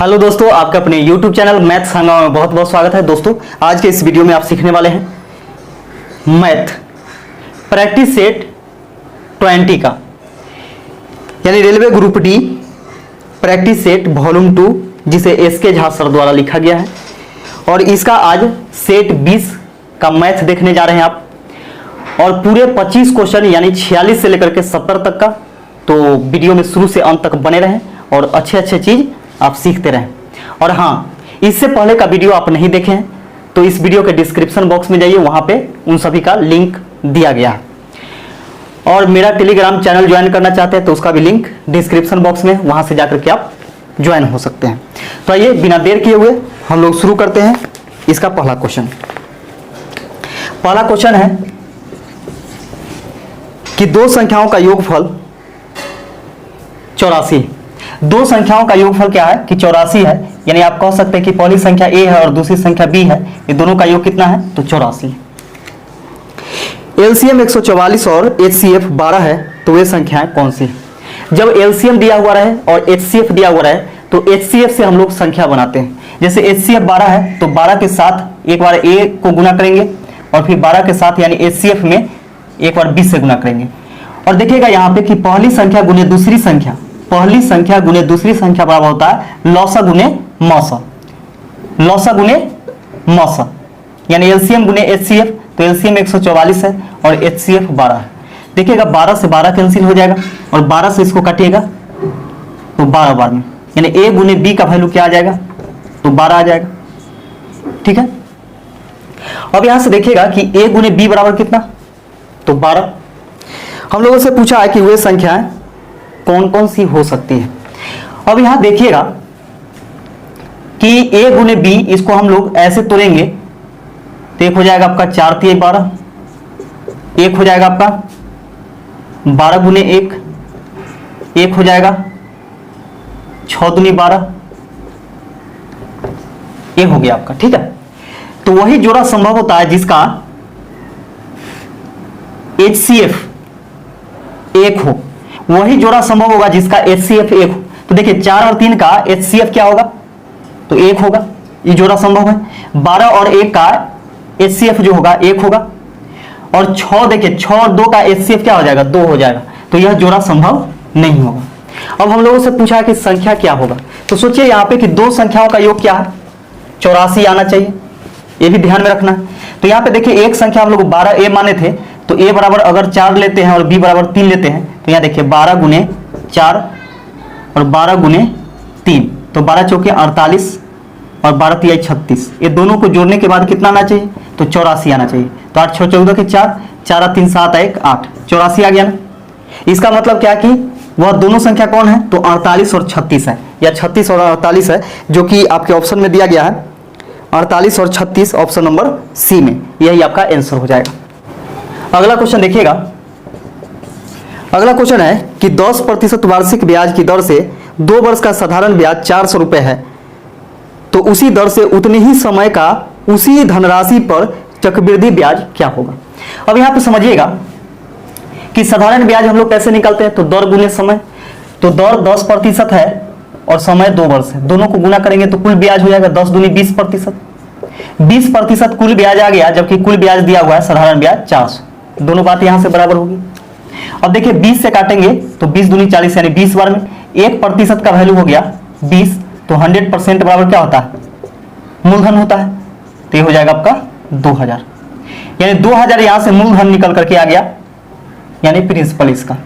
Hello दोस्तों, आपका अपने YouTube चैनल मैथ्स हंगामा में बहुत बहुत स्वागत है। दोस्तों, आज के इस वीडियो में आप सीखने वाले हैं मैथ प्रैक्टिस सेट 20 का, यानी railway group D practice set volume 2, जिसे SK झा सर द्वारा लिखा गया है। और इसका आज सेट 20 का मैथ देखने जा रहे हैं आप, और पूरे 25 क्वेश्चन यानी 46 से लेकर के 70 तक का। तो वीडियो में शुरू से अंत तक बने रहें और अच्छे अच्छे चीज आप सीखते रहें। और हाँ, इससे पहले का वीडियो आप नहीं देखे हैं तो इस वीडियो के डिस्क्रिप्शन बॉक्स में जाइए, वहां पे उन सभी का लिंक दिया गया है। और मेरा टेलीग्राम चैनल ज्वाइन करना चाहते हैं तो उसका भी लिंक डिस्क्रिप्शन बॉक्स में, वहां से जाकर के आप ज्वाइन हो सकते हैं। तो आइए बिना देर किए हुए हम लोग शुरू करते हैं इसका पहला क्वेश्चन। पहला क्वेश्चन है कि दो संख्याओं का योगफल 84। दो संख्याओं का योगफल क्या है कि 84 है, यानी आप कह सकते हैं कि पहली संख्या a है और दूसरी संख्या b है, ये दोनों का योग कितना है तो 84। एलसीएम 144 और एचसीएफ 12 है, तो वे संख्याएं कौन सी? जब एलसीएम दिया हुआ रहे और एचसीएफ दिया हुआ रहे तो एचसीएफ से हम लोग संख्या बनाते हैं। जैसे एचसीएफ 12 है तो 12 के साथ एक बार a को गुना करेंगे और फिर 12 के साथ यानी एचसीएफ में एक बार b से गुना करेंगे। और देखिएगा यहाँ पे कि पहली संख्या गुने दूसरी संख्या, पहली संख्या गुने दूसरी संख्या बराबर होता है लौसा गुने मौसा, लौसा गुने मौसा, यानी एलसीएम गुने एचसीएफ। तो एलसीएम 144 है और एचसीएफ 12 है। देखिएगा 12 से 12 कैंसिल हो जाएगा और 12 से इसको काटिएगा तो 12 बार में, यानी ए गुने बी का वैल्यू क्या आ जाएगा तो 12 आ जाएगा। ठीक है, अब यहां से देखिएगा कि ए गुने बी बराबर कितना तो 12। हम लोगों से पूछा है कि वे संख्याएं कौन कौन सी हो सकती है। अब यहां देखिएगा कि a गुने b, इसको हम लोग ऐसे तोड़ेंगे तो एक हो जाएगा आपका 4 3 12, एक हो जाएगा आपका 12 गुने 1, एक हो जाएगा 6 दूनी 12, ये हो गया आपका। ठीक है, तो वही जोड़ा संभव होता है जिसका HCF 1 हो, वही जोड़ा संभव होगा जिसका HCF 1 हो। तो देखिए 4 और 3 का HCF क्या होगा तो 1 होगा, ये जोड़ा संभव है। 12 और 1 का HCF जो होगा 1 होगा, और 6 देखिए 6 और 2 का HCF क्या हो जाएगा 2 हो जाएगा, तो यह जोड़ा संभव नहीं होगा। अब हम लोगों से पूछा है कि संख्या क्या होगा, तो सोचिए यहाँ पे कि दो संख्याओं का योग क्या है 84 आना चाहिए, ये भी ध्यान में रखना है। तो यहाँ पे देखिए एक संख्या हम लोग 12a माने थे, तो a बराबर अगर 4 लेते हैं और b बराबर 3 लेते हैं तो यहाँ देखिए 12 गुने 4 और 12 गुने 3, तो 12 चौके 48 और 12 तिहाई 36, ये दोनों को जोड़ने के बाद कितना आना चाहिए तो 84 आना चाहिए। तो 8 6 14 के 4, 4 3 7 1 8, 84 आ गया ना। इसका मतलब क्या कि वह दोनों संख्या कौन है तो 48 और 36 है, या 36 और 48 है, जो कि आपके ऑप्शन में दिया गया है 48 और 36, ऑप्शन नंबर सी में, यही आपका आंसर हो जाएगा। अगला क्वेश्चन देखिएगा। अगला क्वेश्चन है कि 10% वार्षिक ब्याज की दर से 2 वर्ष का साधारण ब्याज 400 रुपए है, तो उसी दर से उतने ही समय का उसी धनराशि पर चक्रवृद्धि ब्याज क्या होगा। अब यहां पे समझिएगा कि साधारण ब्याज हम लोग कैसे निकालते हैं तो दर गुने समय, तो दर 10% है और समय 2 वर्ष है, दोनों को गुना करेंगे तो कुल ब्याज हो जाएगा 10 दूनी 20%, 20% कुल ब्याज आ गया, जबकि कुल ब्याज दिया हुआ है साधारण ब्याज 400, दोनों बात यहां से बराबर होगी। अब देखिए 20 से काटेंगे तो 20 दूनी 40, यानी 20 बार में 1% का वैल्यू हो गया 20, तो 100% बराबर क्या होता है मूलधन होता है, तो ये हो जाएगा आपका 2000, यानी 2000 यहां से मूलधन निकल करके आ गया, यानी प्रिंसिपल इसका।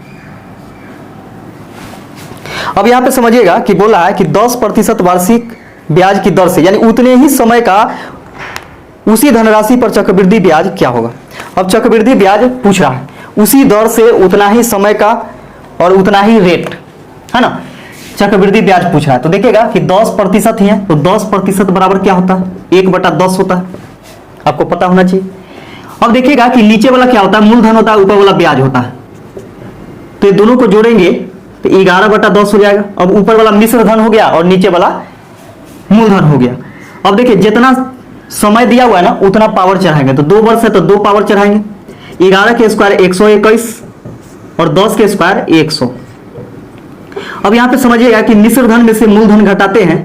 अब यहां पे समझिएगा कि बोला है कि 10% वार्षिक ब्याज की दर से, यानी उतने ही समय का उसी धनराशि पर चक्रवृद्धि ब्याज क्या होगा। अब चक्रवृद्धि ब्याज पूछ रहा है, उसी दर से उतना ही समय का और उतना ही रेट है ना, चक्रवृद्धि ब्याज पूछ रहा है। तो देखिएगा कि 10% ही है, तो 10% बराबर क्या होता है 1/10 होता है, आपको पता होना चाहिए। अब देखिएगा कि नीचे वाला क्या होता है मूलधन होता है, ऊपर वाला ब्याज होता है, तो ये दोनों को जोड़ेंगे तो 11/10 हो जाएगा। अब ऊपर वाला मिश्र धन हो गया और नीचे वाला मूलधन हो गया। अब देखिए जितना समय दिया हुआ है ना उतना पावर चढ़ाएंगे, तो 2 वर्ष है तो 2 पावर चढ़ाएंगे, 11 के स्क्वायर 121 और 10 के स्क्वायर 100। अब यहां पे समझिएगा कि मिश्र धन में से मूलधन घटाते हैं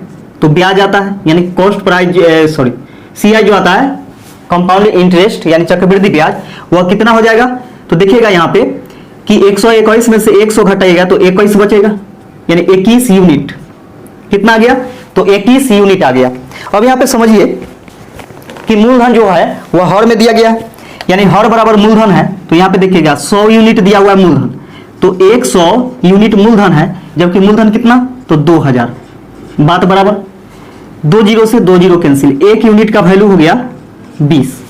तो ब्याज आता है, यानी कॉस्ट प्राइस सीआई जो आता है कंपाउंड इंटरेस्ट यानी चक्रवृद्धि ब्याज, वह कितना हो जाएगा? तो देखिएगा यहाँ पे कि 121 में से 100 घटाएगा तो 21 बचेगा, यानी 21 यूनिट। कितना आ गया? तो 21 यूनिट आ गया। अब यहाँ पे समझिए कि मूलधन जो है वह हर में दिया गया है, यानी हर बराबर मूलधन है। तो यहाँ पे देखिएगा 100 यूनिट दिया हुआ है मूलधन, तो 100 यूनिट मूलधन है, जबकि मूलधन कितना? तो 2000। बात बराबर, 2 जीरो से 2 जीरो कैंसिल, 1 यूनिट का वैल्यू हो गया 20।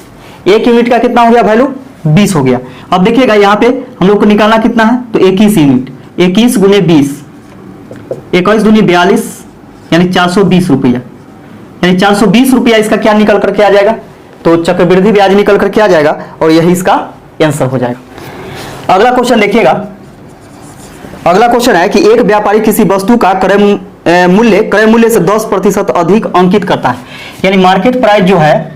1 यूनिट का कितना हो गया वैल्यू? 20 हो गया। अब देखिएगा यहाँ पे हम लोग को निकालना कितना है? तो 21 यूनिट, 21 गुने 20, 21 दूनी 42, यानी 420 रुपया, यानी 420 रुपया इसका क्या निकल करके आ जाएगा? तो चक्रवृद्धि ब्याज निकल करके आ जाएगा और यही इसका आंसर हो जाएगा। अगला क्वेश्चन देखिएगा। अगला क्वेश्चन है कि एक व्यापारी किसी वस्तु का क्रय मूल्य से 10% अधिक अंकित करता है, यानी मार्केट प्राइस जो है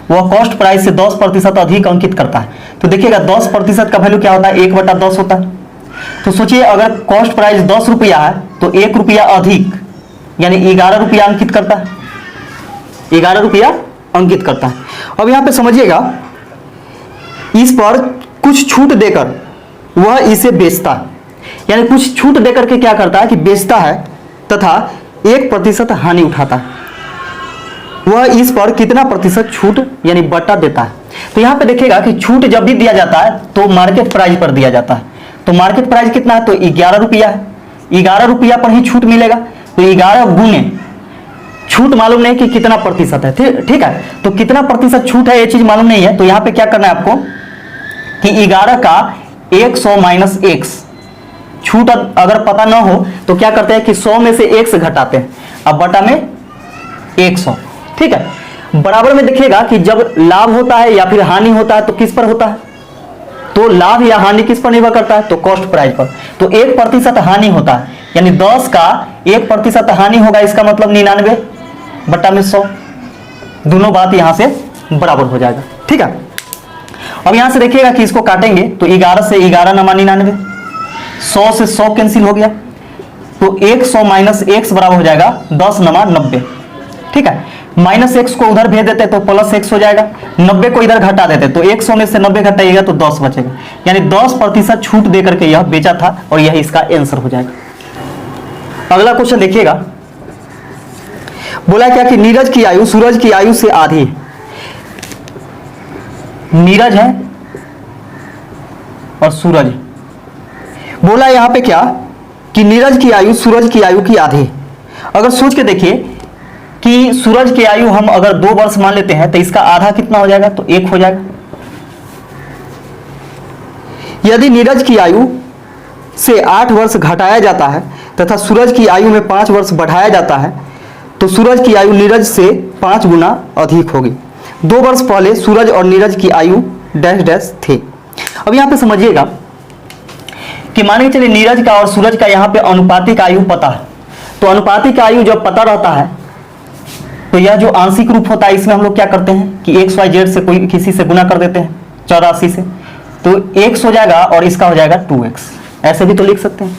वह कॉस्ट प्राइस से 10% अधिक अंकित करता है। तो देखिएगा 10% का वैल्यू क्या होता है? 1/10 होता है। तो सोचिए अगर कॉस्ट प्राइस 10 रुपया है तो 1 रुपया अधिक, यानी 11 रुपया अंकित करता है, 11 रुपया अंकित करता है। अब यहां पे समझिएगा, इस पर कुछ छूट देकर वह इसे बेचता है, यानी कुछ छूट देकर के क्या करता है कि बेचता है तथा 1% हानि उठाता है। वह इस पर कितना प्रतिशत छूट यानी बटा देता है? तो यहां पे देखिएगा कि छूट जब भी दिया जाता है तो मार्केट प्राइस पर दिया जाता है। तो मार्केट प्राइस कितना है? तो 11 रुपया है, 11 रुपया पर ही छूट मिलेगा। तो 11 गुने छूट मालूम नहीं कि कितना प्रतिशत है, ठीक है। तो कितना प्रतिशत छूट है ये चीज मालूम नहीं है। तो यहां पे क्या करना है आपको कि 11 का 100 माइनस x, छूट अगर पता ना हो तो क्या करते हैं कि 100 में से x घटाते हैं, अब बटा में 100, ठीक है। बराबर में देखिएगा कि जब लाभ होता है या फिर हानि होता है तो किस पर होता है? तो लाभ या हानि किस पर निर्भर करता है? तो कॉस्ट प्राइस पर। तो 1% हानि होता है, यानी 10 का 1% हानि होगा, इसका मतलब 99 बटा में 100। दोनों बात यहां से बराबर हो जाएगा, ठीक है। अब यहां से देखिएगा कि इसको काटेंगे तो 11 से 11 नमा 99, 100 से 100 कैंसिल हो गया, तो 100 माइनस x बराबर हो जाएगा 10 नमा 90, ठीक है। माइनस x को उधर भेज देते तो प्लस x हो जाएगा, 90 को इधर घटा देते तो 100 में से 90 घटाइएगा तो 10 बचेगा, यानी 10% छूट देकर के यह बेचा था और यही इसका आंसर हो जाएगा। अगला क्वेश्चन देखिएगा, बोला क्या कि नीरज की आयु सूरज की आयु से आधी है। नीरज है और सूरज है। बोला यहां पे क्या कि नीरज की आयु सूरज की आयु की आधी है। अगर सोच के देखिए कि सूरज की आयु हम अगर 2 वर्ष मान लेते हैं तो इसका आधा कितना हो जाएगा? तो 1 हो जाएगा। यदि नीरज की आयु से 8 वर्ष घटाया जाता है तथा सूरज की आयु में 5 वर्ष बढ़ाया जाता है तो सूरज की आयु नीरज से 5 गुना अधिक होगी। 2 वर्ष पहले सूरज और नीरज की आयु डैश डैश थे। अब यहां पे समझिएगा कि मान के चलिए नीरज का और सूरज का यहां पे अनुपातिक आयु पता है। तो अनुपातिक आयु जब पता रहता है तो यह जो आंशिक रूप होता है इसमें हम लोग क्या करते हैं कि XYZ से कोई किसी से गुना कर देते हैं, 84 से, तो x हो जाएगा और इसका हो जाएगा 2x, ऐसे भी तो लिख सकते हैं।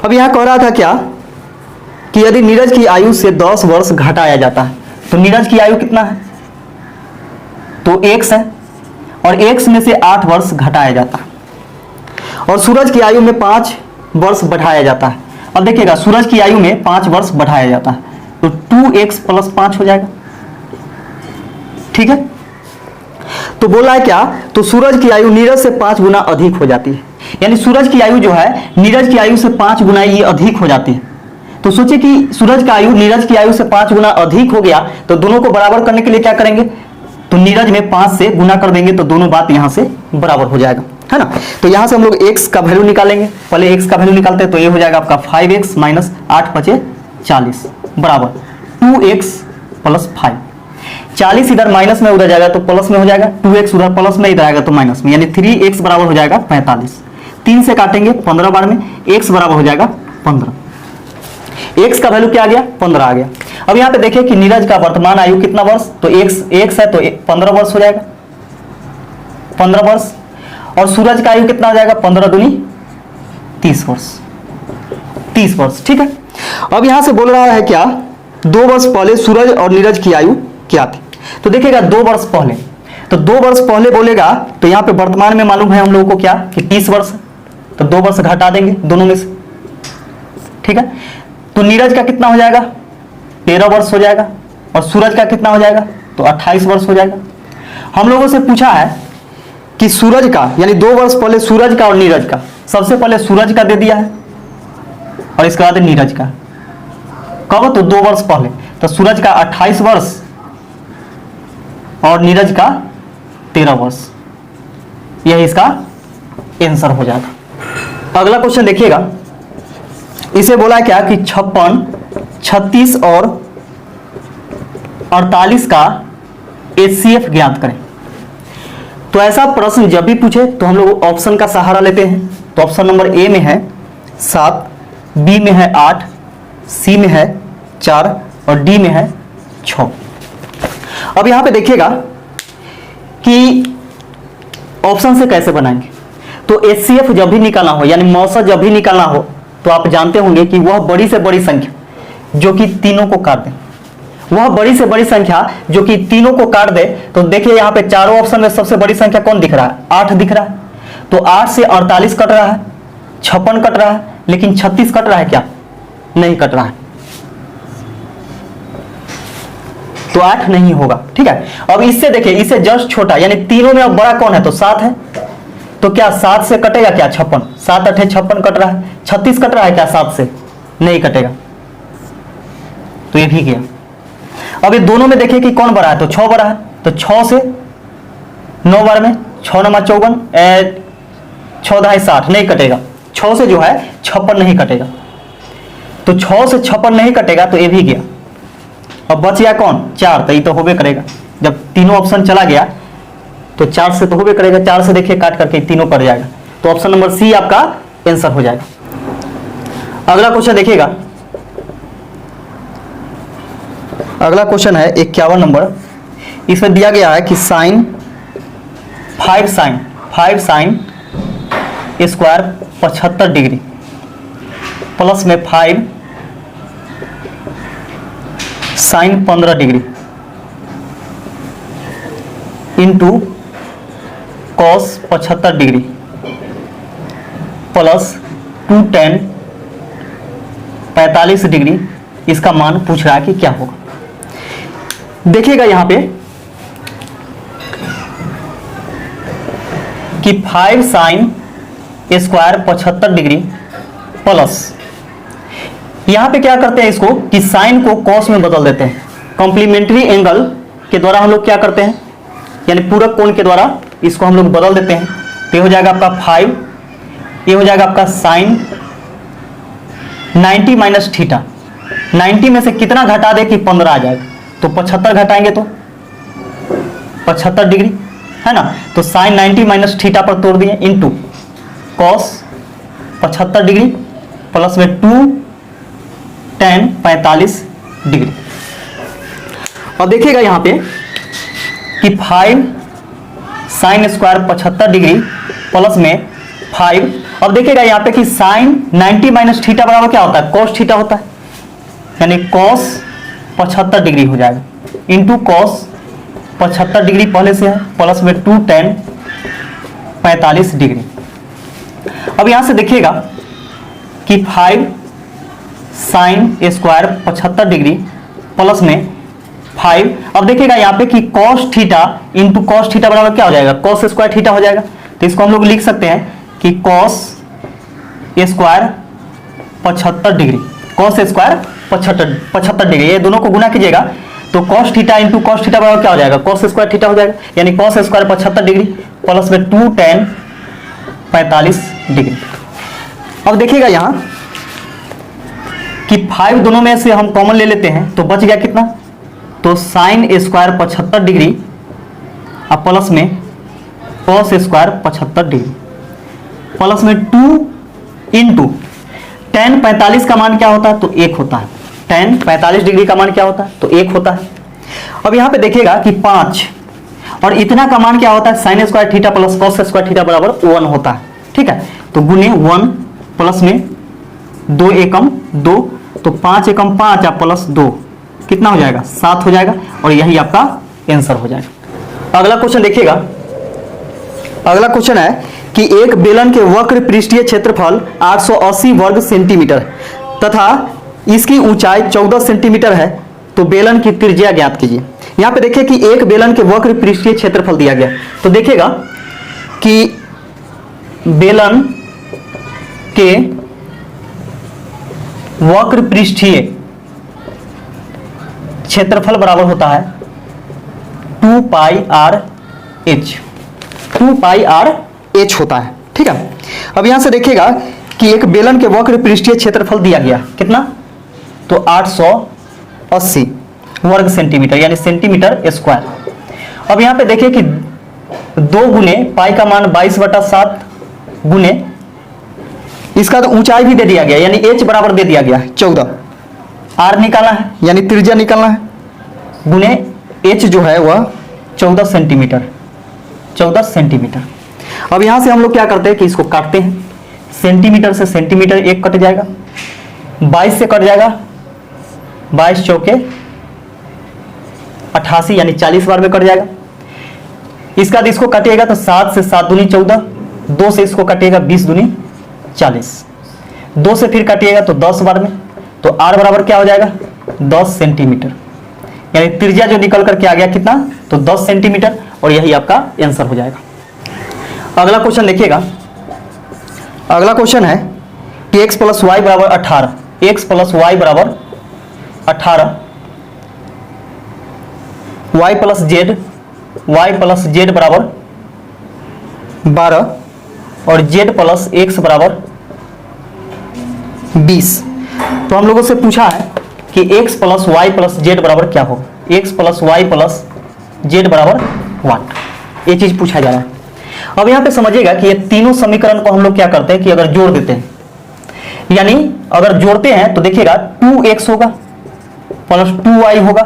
अब यहां कह रहा था क्या कि यदि नीरज की आयु से 10 वर्ष घटाया जाता है तो नीरज की आयु कितना है? तो x है और x में से 8 वर्ष घटाया जाता है और सूरज की आयु में 5 वर्ष बढ़ाया जाता है। अब देखिएगा सूरज की आयु में 5 वर्ष बढ़ाया जाता है तो 2x प्लस 5 हो जाएगा, ठीक है। तो बोला है क्या? तो सूरज की आयु नीरज से 5 गुना अधिक हो जाती है, यानी सूरज की आयु जो है नीरज की आयु से 5 गुना ये अधिक हो जाती है। तो सोचिए कि सूरज का आयु नीरज की आयु से 5 गुना अधिक हो गया तो दोनों को बराबर करने के लिए क्या करेंगे? तो नीरज में 5 से गुना कर देंगे तो दोनों बात यहां से बराबर हो जाएगा, है ना। तो यहां से हम लोग x का वैल्यू निकालेंगे। पहले x का वैल्यू निकालते हैं तो ये हो जाएगा आपका 5x माइनस 8 5 40 बराबर 2x प्लस 5। 40 इधर माइनस में उधर जाएगा तो प्लस में हो जाएगा, 2x उधर प्लस में इधर आएगा तो माइनस में, यानी 3x बराबर हो जाएगा 45। 3 से काटेंगे 15 बार में, x बराबर हो जाएगा 15। x का वैल्यू क्या आ गया? 15 आ गया। अब यहां पे देखिए कि नीरज का वर्तमान आयु कितना वर्ष? तो x है तो 15 वर्ष हो जाएगा, 15 वर्ष। और सूरज का आयु कितना हो जाएगा? 15 दूनी 30 वर्ष, 30 वर्ष, ठीक है। अब यहां से बोल रहा है क्या 2 वर्ष पहले सूरज और नीरज की आयु क्या थी। तो देखिएगा 2 वर्ष पहले, तो 2 वर्ष पहले बोलेगा तो यहाँ पे वर्तमान में मालूम है हम लोगों को क्या कि 30 वर्ष है, तो 2 वर्ष घटा देंगे दोनों में से, ठीक है। तो नीरज का कितना हो जाएगा 13 वर्ष हो जाएगा, और सूरज का कितना हो जाएगा तो 28 वर्ष हो जाएगा। हम लोगों से पूछा है कि सूरज का, यानी 2 वर्ष पहले सूरज का और नीरज का, सबसे पहले सूरज का दे दिया है और इसके बाद नीरज का, कब तो 2 वर्ष पहले, तो सूरज का 28 वर्ष और नीरज का 13 वर्ष, यह इसका आंसर हो जाएगा। अगला क्वेश्चन देखिएगा, इसे बोला क्या कि 56, 36 और 48 का HCF ज्ञात करें। तो ऐसा प्रश्न जब भी पूछे तो हम लोग ऑप्शन का सहारा लेते हैं। तो ऑप्शन नंबर ए में है 7, बी में है 8, सी में है 4 और डी में है 6। अब यहां पे देखिएगा कि ऑप्शन से कैसे बनाएंगे। तो HCF जब भी निकालना हो, यानी मौसा जब भी निकालना हो, तो आप जानते होंगे कि वह बड़ी से बड़ी संख्या जो कि तीनों को काट दे, वह बड़ी से बड़ी संख्या जो कि तीनों को काट दे। तो देखिए यहाँ पे चारों ऑप्शन में सबसे बड़ी संख्या कौन दिख रहा है, 8 दिख रहा है। तो 8 से 48 कट रहा है, 56 कट रहा है, लेकिन 36 कट रहा है क्या, नहीं कट रहा है, तो 8 नहीं होगा, ठीक है। अब इससे देखिए, इससे जस्ट छोटा, यानी तीनों में अब बड़ा कौन है तो 7 है, तो क्या 7 से कटेगा क्या 56, 7 8 56 कट रहा है, 36 कट रहा है क्या 7 से, नहीं कटेगा, तो ये भी गया। अब ये दोनों में देखिए कि कौन बड़ा है, तो 6 बड़ा है, तो 6 से 9 बार में 6 9 54, 6 10 60 नहीं कटेगा, 6 से जो है 56 नहीं कटेगा, तो 6 से 56 नहीं कटेगा, तो ये भी गया। अब बच गया कौन 4, तो ये तो होबे करेगा, जब तीनों ऑप्शन चला गया तो 4 से तो होबे करेगा, 4 से देखिए काट करके तीनों कट जाएगा, तो ऑप्शन नंबर सी आपका आंसर हो जाएगा। अगला क्वेश्चन देखिएगा, अगला क्वेश्चन है 51 नंबर। इसमें दिया गया है कि sine 5 sine square 75 degree plus में 5 sine 15 degree into cos 75 degree plus 2 tan 45 degree, इसका मान पूछ रहा है कि क्या होगा। देखिएगा यहां पे कि 5 साइन स्क्वायर 75 डिग्री प्लस, यहां पे क्या करते हैं इसको कि साइन को कॉस में बदल देते हैं, कॉम्प्लीमेंट्री एंगल के द्वारा हम लोग क्या करते हैं, यानी पूरक कोण के द्वारा इसको हम लोग बदल देते हैं। तो ये हो जाएगा आपका 5, ये हो जाएगा आपका साइन 90 माइनस थीटा, 90 में से कितना घटा दे कि 15 आ जाएगा, तो 75 घटाएंगे तो 75 डिग्री है ना, तो साइन 90 माइनस थीटा पर तोड़ दिए इंटू कॉस 75 डिग्री प्लस में 2 tan 45 डिग्री। अब देखिएगा यहां पे कि 5 साइन स्क्वायर 75 डिग्री प्लस में 5, अब देखिएगा यहां पे कि साइन 90 माइनस थीटा बराबर क्या होता है, कॉस थीटा होता है, यानी कॉस 75 डिग्री हो जाएगा इंटू कॉस 75 डिग्री पहले से है प्लस में 2 tan 45 डिग्री। अब यहां से देखिएगा कि 5 साइन स्क्वायर 75 डिग्री प्लस में 5, अब देखिएगा यहां पे कि cos theta into cos theta बराबर क्या हो जाएगा, cos स्क्वायर थीटा हो जाएगा। तो इसको हम लोग लिख सकते हैं कि cos square 75 degree, cos square 75 degree, ये दोनों को गुना कीजिएगा तो cos theta into cos theta बराबर क्या हो जाएगा, cos स्क्वायर थीटा हो जाएगा, यानी cos स्क्वायर 75 डिग्री प्लस में 2 tan 45 डिग्री। अब देखिएगा यहां कि 5 दोनों में से हम कॉमन ले लेते हैं, तो बच गया कितना, तो साइन स्क्वायर 75 डिग्री अब प्लस में कॉस स्क्वायर 75 डिग्री प्लस में 2 इंटू tan 45 का मान क्या होता है, तो 1 होता है, tan 45 डिग्री का मान क्या होता है, तो 1 होता है। अब यहां पे देखिएगा कि 5 और इतना का मान क्या होता है, sine square theta plus cos square theta बराबर 1 होता है, ठीक है। तो गुने 1 प्लस में 2 एकम 2, तो 5 एकम 5 प्लस 2 कितना हो जाएगा 7 हो जाएगा और यही आपका आंसर हो जाएगा। अगला क्वेश्चन देखिएगा। अगला क्वेश्चन है कि एक बेलन के वक्र पृष्ठीय क्षेत्रफल 880 वर्ग सेंटीमीटर तथा इसकी ऊंचाई 14 सेंटीमीटर है, तो बेलन की त्रिज्या ज्ञात कीजिए। यहां पे देखिए कि एक बेलन के वक्र पृष्ठीय क्षेत्रफल दिया गया, तो देखिएगा कि बेलन के वक्र पृष्ठीय क्षेत्रफल बराबर होता है 2 पाई आर एच, 2 पाई आर एच होता है। ठीक है, अब यहां से देखिएगा कि एक बेलन के वक्र पृष्ठीय क्षेत्रफल दिया गया कितना, तो 880 वर्ग सेंटीमीटर यानी सेंटीमीटर स्क्वायर। अब यहां पे देखिए कि 2 गुने पाई का मान 22/7 गुने इसका तो ऊंचाई भी दे दिया गया यानी h बराबर दे दिया गया 14, r निकालना है यानी त्रिज्या निकालना है, गुने h जो है वह 14 सेंटीमीटर, 14 सेंटीमीटर। अब यहां से हम लोग क्या करते हैं कि इसको काटते हैं, सेंटीमीटर से सेंटीमीटर 1 कट जाएगा, 22 से कट जाएगा, 22 चौके 88 यानी 40 बार में कट जाएगा। इसके बाद इसको कटिएगा तो 7 से 7 दूनी 14, 2 से इसको कटिएगा 20 दूनी 40, 2 से फिर काटिएगा तो 10 बार में, तो r बराबर क्या हो जाएगा 10 सेंटीमीटर यानी त्रिज्या जो निकल करके आ गया कितना, तो 10 सेंटीमीटर और यही आपका आंसर हो जाएगा। अगला क्वेश्चन देखिएगा। अगला क्वेश्चन है कि x + y = 18, x + y = 18, y + z, y + z = 12 और z + x = 20। तो हम लोगों से पूछा है कि x + y + z बराबर क्या होगा, x + y + z बराबर 1, ये चीज पूछा जा रहा है। अब यहां पे समझिएगा कि ये तीनों समीकरण को हम लोग क्या करते हैं कि अगर जोड़ देते हैं, यानी अगर जोड़ते हैं तो देखिएगा 2x होगा प्लस 2y होगा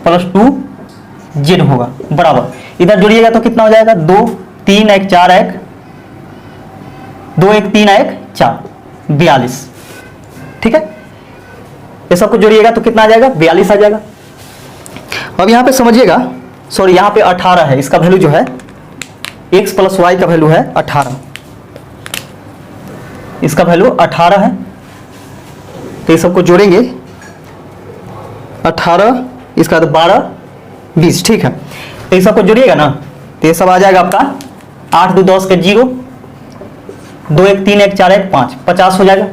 प्लस 2z होगा बराबर, इधर जोड़िएगा तो कितना हो जाएगा 2 3 1 4 1 2 1 3 1 4 42। ठीक है, ये सबको जोड़िएगा तो कितना आ जाएगा 42 आ जाएगा। अब यहां पे समझिएगा, सॉरी यहां पे 18 है, इसका वैल्यू जो है x + y का वैल्यू है 18, इसका वैल्यू 18 है, तो ये सबको जोड़ेंगे 18, इसका तो 12 20। ठीक है, तो ये सबको जोड़िएगा ना तो ये सब आ जाएगा आपका 8 2 10 के 0, 2 1 3 1 4 1 5 50 हो जाएगा।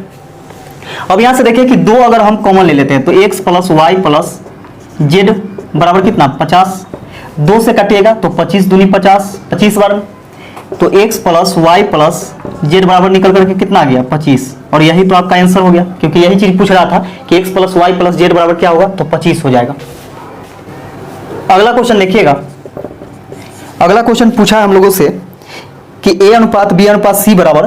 अब यहां से देखिए कि 2 अगर हम कॉमन ले लेते हैं तो x + y + z बराबर कितना 50, 2 से कटिएगा तो 25 दूनी 50, 25 बार में, तो x + y + z बराबर निकल करके कितना आ गया 25 और यही तो आपका आंसर हो गया, क्योंकि यही चीज पूछ रहा था कि x + y + z बराबर क्या होगा, तो 25 हो जाएगा। अगला क्वेश्चन देखिएगा। अगला क्वेश्चन पूछा है हम लोगों से कि a अनुपात b अनुपात c बराबर,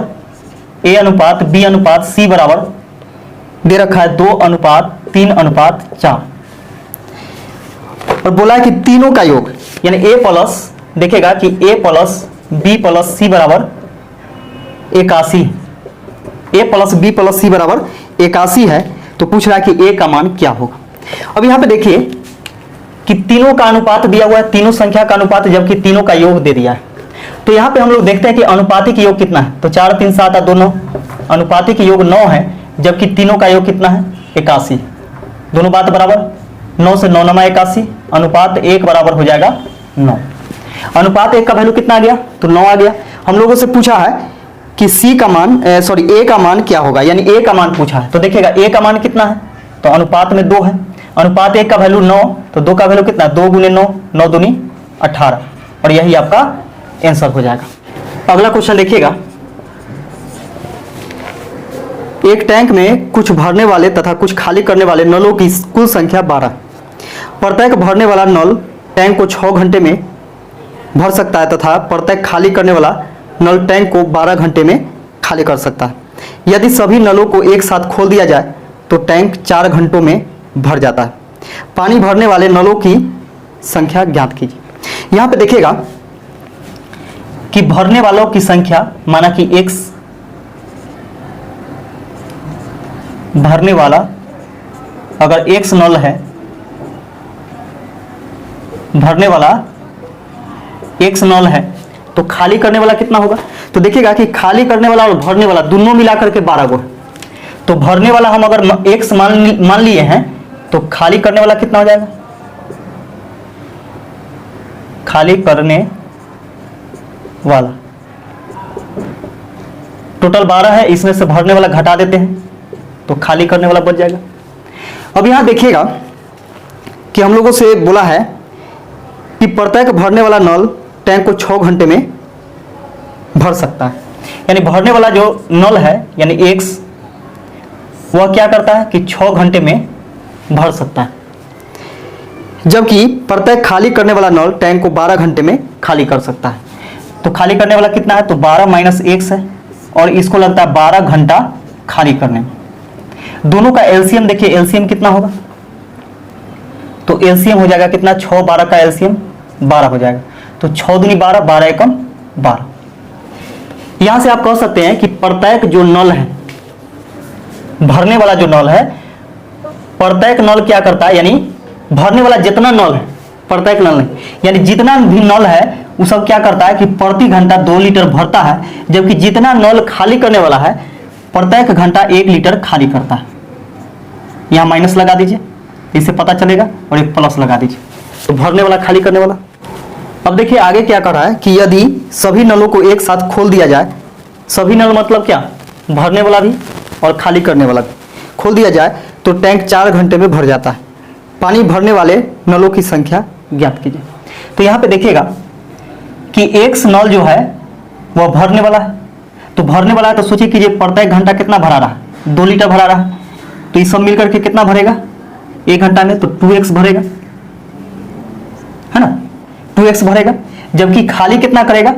a अनुपात b अनुपात c बराबर दे रखा है 2 अनुपात 3 अनुपात 4 और बोला है कि तीनों का योग यानी a प्लस, देखेगा कि a + b + c बराबर 81, a + b + c बराबर 81 है, तो पूछ रहा है कि a का मान क्या होगा। अब यहां पे देखिए कि तीनों का अनुपात दिया हुआ है, तीनों संख्या का अनुपात, जबकि तीनों का योग दे दिया है। तो यहां पे हम लोग देखते हैं कि अनुपातिक योग कितना है, तो 4 3 7 और 2 9, अनुपातिक योग 9 है, जबकि तीनों का योग कितना है 81, दोनों बात बराबर, 9 से 9 9 81, अनुपात 1 बराबर हो जाएगा 9। अनुपात 1 का वैल्यू कितना आ गया, तो 9 आ गया। हम लोगों से पूछा है कि c का मान सॉरी a का मान क्या होगा, यानी a का मान पूछा है, तो देखिएगा a का मान कितना है, तो अनुपात में 2 है, अनुपात 1 का वैल्यू 9, तो 2 का वैल्यू कितना 2 × 9, 9 दूनी 18 और यही आपका आंसर हो जाएगा। अगला क्वेश्चन देखिएगा। एक टैंक में कुछ भरने वाले तथा कुछ खाली करने वाले नलों की कुल संख्या 12, प्रत्येक भरने वाला नल टैंक को 6 घंटे में भर सकता है तथा प्रत्येक खाली करने वाला नल टैंक को 12 घंटे में खाली कर सकता है। यदि सभी नलों को एक साथ खोल दिया जाए तो टैंक 4 घंटों में भर जाता है। पानी भरने वाले नलों की संख्या ज्ञात कीजिए। यहां पे देखिएगा कि भरने वालों की संख्या, माना कि x भरने वाला, अगर x नल है भरने वाला x नल है, तो खाली करने वाला कितना होगा? तो देखिएगा कि खाली करने वाला और भरने वाला दोनों मिलाकर के 12 गो है। तो भरने वाला हम अगर x मान लिए हैं तो खाली करने वाला कितना हो जाएगा? खाली करने वाला टोटल 12 है, इसमें से भरने वाला घटा देते हैं तो खाली करने वाला बच जाएगा। अब यहां देखिएगा कि हम लोगों से बोला है कि प्रत्येक भरने वाला नल टैंक को 6 घंटे में भर सकता है। यानी भरने वाला जो नल है यानी x वह क्या करता है कि 6 घंटे में भर सकता है, जबकि प्रत्येक खाली करने वाला नल टैंक को 12 घंटे में खाली कर सकता है। तो खाली करने वाला कितना है? तो 12 माइनस x है और इसको लगता है 12 घंटा खाली करने में। दोनों का एलसीएम देखिए, एलसीएम कितना होगा? तो एलसीएम हो जाएगा कितना? 6 12 का एलसीएम 12 हो जाएगा। तो 6 दूनी 12, 12 एकम 12। यहां से आप कह सकते हैं कि प्रत्येक जो नल है, भरने वाला जो नल है, प्रत्येक नल क्या करता है, यानी भरने वाला जितना नल है, प्रत्येक नल नहीं, यानी जितना भी नल है वो सब क्या करता है कि प्रति घंटा 2 लीटर भरता है, जबकि जितना नल खाली करने वाला है प्रत्येक घंटा 1 लीटर खाली करता है। यहां माइनस लगा दीजिए, इससे पता चलेगा, और एक प्लस लगा दीजिए। तो भरने वाला खाली करने वाला। अब देखिए आगे क्या कर रहा है कि यदि सभी नलों को एक साथ खोल दिया जाए, सभी नल मतलब क्या? भरने वाला भी और खाली करने वाला भी खोल दिया जाए तो टैंक 4 घंटे में भर जाता है। पानी भरने वाले नलों की संख्या ज्ञात कीजिए। तो यहाँ पे देखिएगा कि x नल जो है वह भरने वाला है, तो भरने वाला है तो सोचिए कीजिए प्रत्येक घंटा कितना भरा रहा है? 2 लीटर भरा रहा है। तो ये सब मिलकर के कितना भरेगा 1 घंटा में? तो 2x भरेगा, है ना, 2x भरेगा। जबकि खाली कितना करेगा?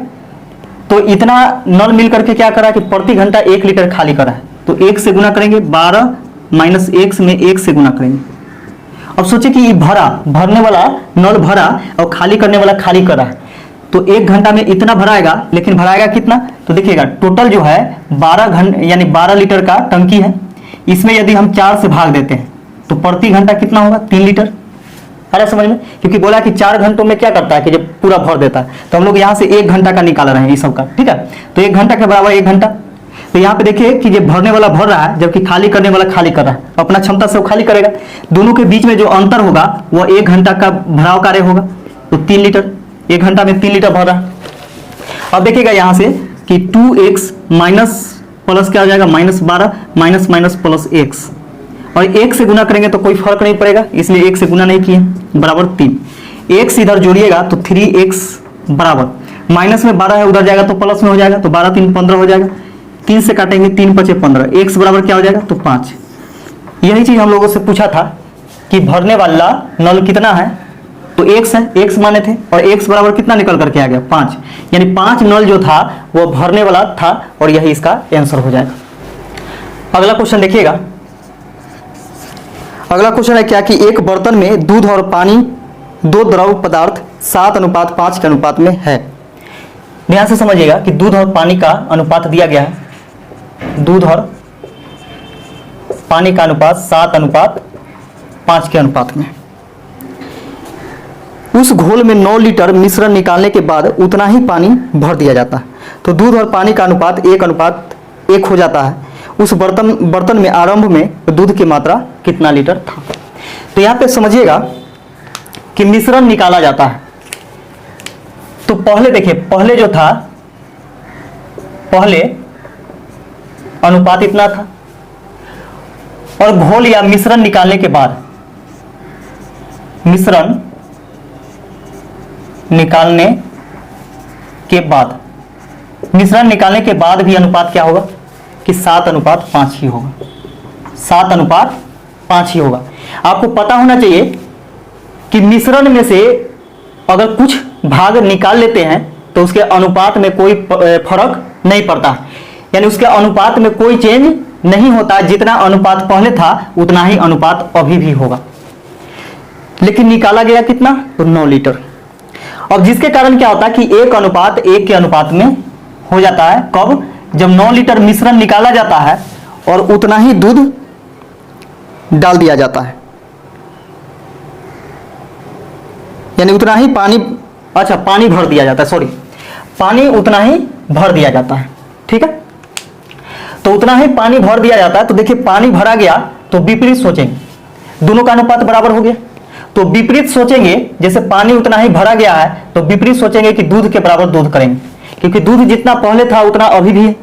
तो इतना नल मिलकर के क्या कर रहा है कि प्रति घंटा 1 लीटर खाली कर रहा है। तो 1 से गुना करेंगे, 12 माइनस x में 1 से गुना करेंगे। अब सोचिए कि ये भरने वाला नल भरा और खाली करने वाला खाली कर रहा है, तो 1 घंटा में इतना भराएगा, लेकिन भराएगा कितना? तो देखिएगा टोटल जो है 12 घंटे यानी 12 लीटर का टंकी है। इसमें यदि हम 4 से भाग देते हैं तो प्रति घंटा कितना होगा? 3 लीटर। अरे समझ में, क्योंकि बोला कि 4 घंटों में क्या करता है कि जब पूरा भर देता है, तो हम लोग यहाँ से 1 घंटा का निकाल रहे हैं इस सब का, ठीक है। तो 1 घंटा के बराबर 1 घंटा। तो यहाँ पे देखिए कि ये भरने वाला भर रहा है जबकि खाली करने वाला खाली कर रहा है, अपना क्षमता से वो खाली करेगा। दोनों के बीच में जो अंतर होगा वह 1 घंटा का भराव कार्य होगा। तो 3 लीटर, 1 घंटा में 3 लीटर भर रहा है। अब देखिएगा यहाँ से कि 2x माइनस प्लस क्या हो जाएगा? -12 माइनस माइनस प्लस x, और 1 से गुना करेंगे तो कोई फर्क नहीं पड़ेगा, इसलिए 1 से गुना नहीं किए, बराबर 3। x इधर जोड़िएगा तो 3x बराबर माइनस में 12 है, उधर जाएगा तो प्लस में हो जाएगा, तो 12 3 15 हो जाएगा। 3 से काटेंगे 3 5 15, x बराबर क्या हो जाएगा? तो 5। यही चीज हम लोगों से पूछा था कि भरने वाला नल कितना है, तो x है, x माने थे, और x बराबर कितना निकल करके आ गया? 5। यानी 5 नल जो था वो भरने वाला था, और यही इसका आंसर हो जाएगा। अगला क्वेश्चन देखिएगा। अगला क्वेश्चन है क्या कि एक बर्तन में दूध और पानी 2 द्रव पदार्थ 7:5 के अनुपात में है। ध्यान से समझिएगा कि दूध और पानी का अनुपात दिया गया है। दूध और पानी का अनुपात 7:5 के अनुपात में। उस घोल में 9 लीटर मिश्रण निकालने के बाद उतना ही पानी भर दिया जाता है, तो दूध और पानी का अनुपात 1:1 हो जाता है। उस बर्तन में आरंभ में दूध की मात्रा कितना लीटर था? तो यहाँ पे समझिएगा कि मिश्रण निकाला जाता है। तो पहले देखिए, पहले जो था, पहले अनुपात इतना था, और घोल या मिश्रण निकालने के बाद, मिश्रण निकालने के बाद भी अनुपात क्या होगा कि 7:5 ही होगा। 7:5 ही होगा। आपको पता होना चाहिए कि मिश्रण में से अगर कुछ भाग निकाल लेते हैं तो उसके अनुपात में कोई फर्क नहीं पड़ता, यानी उसके अनुपात में कोई चेंज नहीं होता। जितना अनुपात पहले था उतना ही अनुपात अभी भी होगा, लेकिन निकाला गया कितना? तो 9 लीटर। अब जिसके कारण क्या होता है कि 1:1 के अनुपात में हो जाता है। कब? जब 9 लीटर मिश्रण निकाला जाता है और उतना ही दूध डाल दिया जाता है। यानी उतना ही पानी, अच्छा पानी भर दिया जाता है, सॉरी पानी उतना ही भर दिया जाता है, ठीक है। तो उतना ही पानी भर दिया जाता है। तो देखिए पानी भरा गया तो विपरीत सोचेंगे, दोनों का अनुपात बराबर हो गया। तो विपरीत सोचेंगे, जैसे पानी उतना ही भरा गया है तो विपरीत सोचेंगे कि दूध के बराबर दूध करेंगे, क्योंकि दूध जितना पहले था उतना अभी भी है।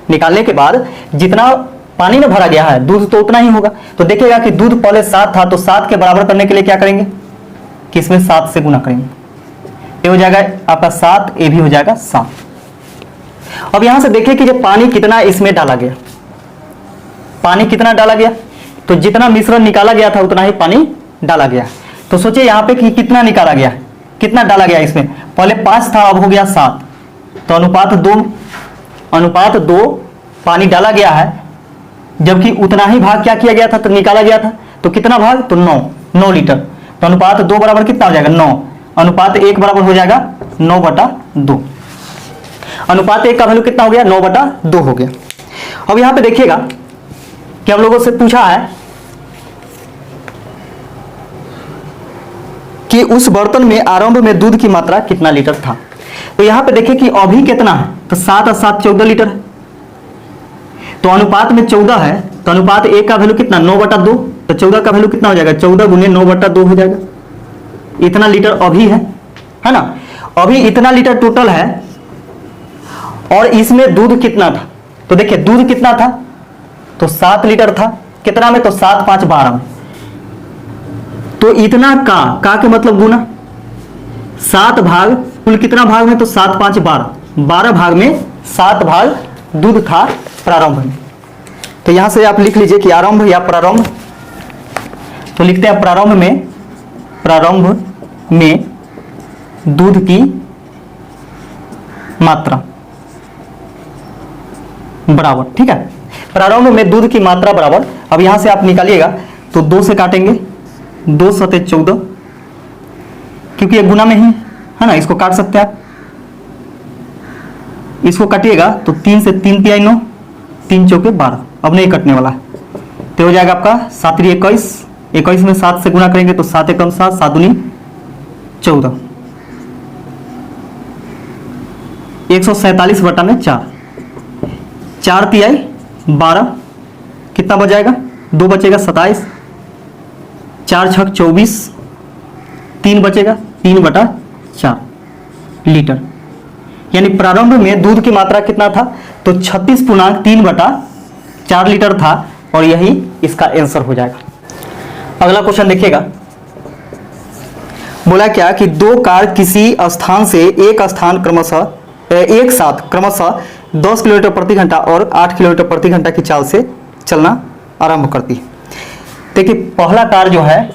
निकालने के बाद जितना पानी में भरा गया है दूध तो उतना ही होगा। तो देखिएगा कि दूध पहले 7 था, तो 7 के बराबर करने के लिए क्या करेंगे कि इसमें 7 से गुना करेंगे। ये हो जाएगा आपका 7, ये भी हो जाएगा 7। अब यहां से देखिए कि जब पानी कितना इसमें डाला गया, पानी कितना डाला गया, तो जितना मिश्रण निकाला गया था उतना ही पानी डाला गया। तो सोचिए यहां पे कि कितना निकाला गया, कितना डाला गया इसमें, पहले 5 था अब हो गया 7, तो अनुपात 2 पानी डाला गया है, जबकि उतना ही भाग क्या किया गया था, तो निकाला गया था। तो कितना भाग, तो 9 लीटर। तो अनुपात 2 बराबर कितना हो जाएगा 9, अनुपात 1 बराबर हो जाएगा 9/2। अनुपात 1 का वैल्यू कितना हो गया 9/2 हो गया। अब यहां पे देखिएगा कि हम लोगों से पूछा है कि उस बर्तन में आरंभ में दूध की मात्रा कितना लीटर था। तो यहां पे देखिए कि अभी कितना है, तो 7 और 7 14 लीटर है। तो अनुपात में 14 है, तो अनुपात 1 का वैल्यू कितना 9/2, तो 14 का वैल्यू कितना हो जाएगा 14 गुने 9/2 हो जाएगा। इतना लीटर अभी है ना, अभी इतना लीटर टोटल है। और इसमें दूध कितना था, तो देखिए दूध कितना था, तो 7 लीटर था, कितना में, तो 7 5 12 में। तो इतना का के मतलब गुना, 7 भाग कुल कितना भाग में, तो 7 5 12 भाग में 7 भाग दूध था प्रारंभ में। तो यहां से आप लिख लीजिए कि आरंभ या प्रारंभ, तो लिखते हैं प्रारंभ में दूध की मात्रा बराबर, ठीक है, प्रारंभ में दूध की मात्रा बराबर। अब यहां से आप निकालिएगा तो 2 से काटेंगे, 2 सते 14, क्योंकि ये गुना में ही है ना, इसको काट सकते हैं आप, इसको काटिएगा तो 3 से 3 तिहाई 9, 3 चौके 12, अब नहीं कटने वाला है। तो हो जाएगा आपका 7 21, 21 में 7 से गुना करेंगे तो 7 एकम 7, 7 दूनी 14, 147/4, 4 तिहाई 12, कितना बच जाएगा 2 बचेगा 27, 4 छक 24, 3 बचेगा 3/4 लीटर। यानी प्रारंभ में दूध की मात्रा कितना था, तो 36.3/4 लीटर था, और यही इसका आंसर हो जाएगा। अगला क्वेश्चन देखिएगा, बोला क्या कि 2 कार किसी स्थान से एक साथ क्रमशः 10 किलोमीटर प्रति घंटा और 8 किलोमीटर प्रति घंटा की चाल से चलना आरंभ करती है। देखिए पहला कार जो है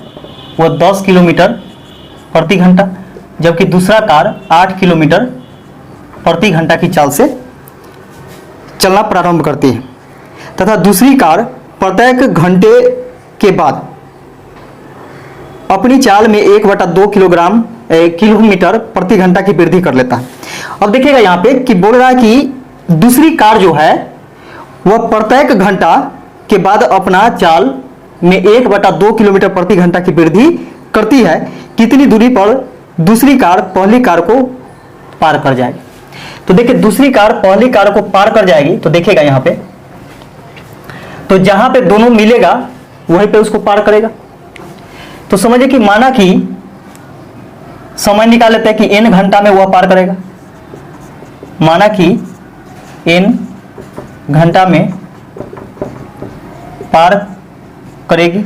वो 10 किलोमीटर प्रति घंटा, जबकि दूसरा कार 8 किलोमीटर प्रति घंटा की चाल से चलना प्रारंभ करती है, तथा दूसरी कार प्रत्येक घंटे के बाद अपनी चाल में 1/2 किलोमीटर प्रति घंटा की वृद्धि कर लेता है। अब देखिएगा यहाँ पे कि बोल रहा है कि दूसरी कार जो है वह प्रत्येक घंटा के बाद अपना चाल में 1/2 किलोमीटर प्रति घंटा की वृद्धि करती है। कितनी दूरी पर दूसरी कार पहली कार को पार कर जाएगी। तो देखिए दूसरी कार पहली कार को पार कर जाएगी, तो देखिएगा यहाँ पे, तो जहां पे दोनों मिलेगा वहीं पे उसको पार करेगा। तो समझिए कि माना कि समय निकाल लेते हैं कि n घंटा में वह पार करेगा, माना कि n घंटा में पार करेगी,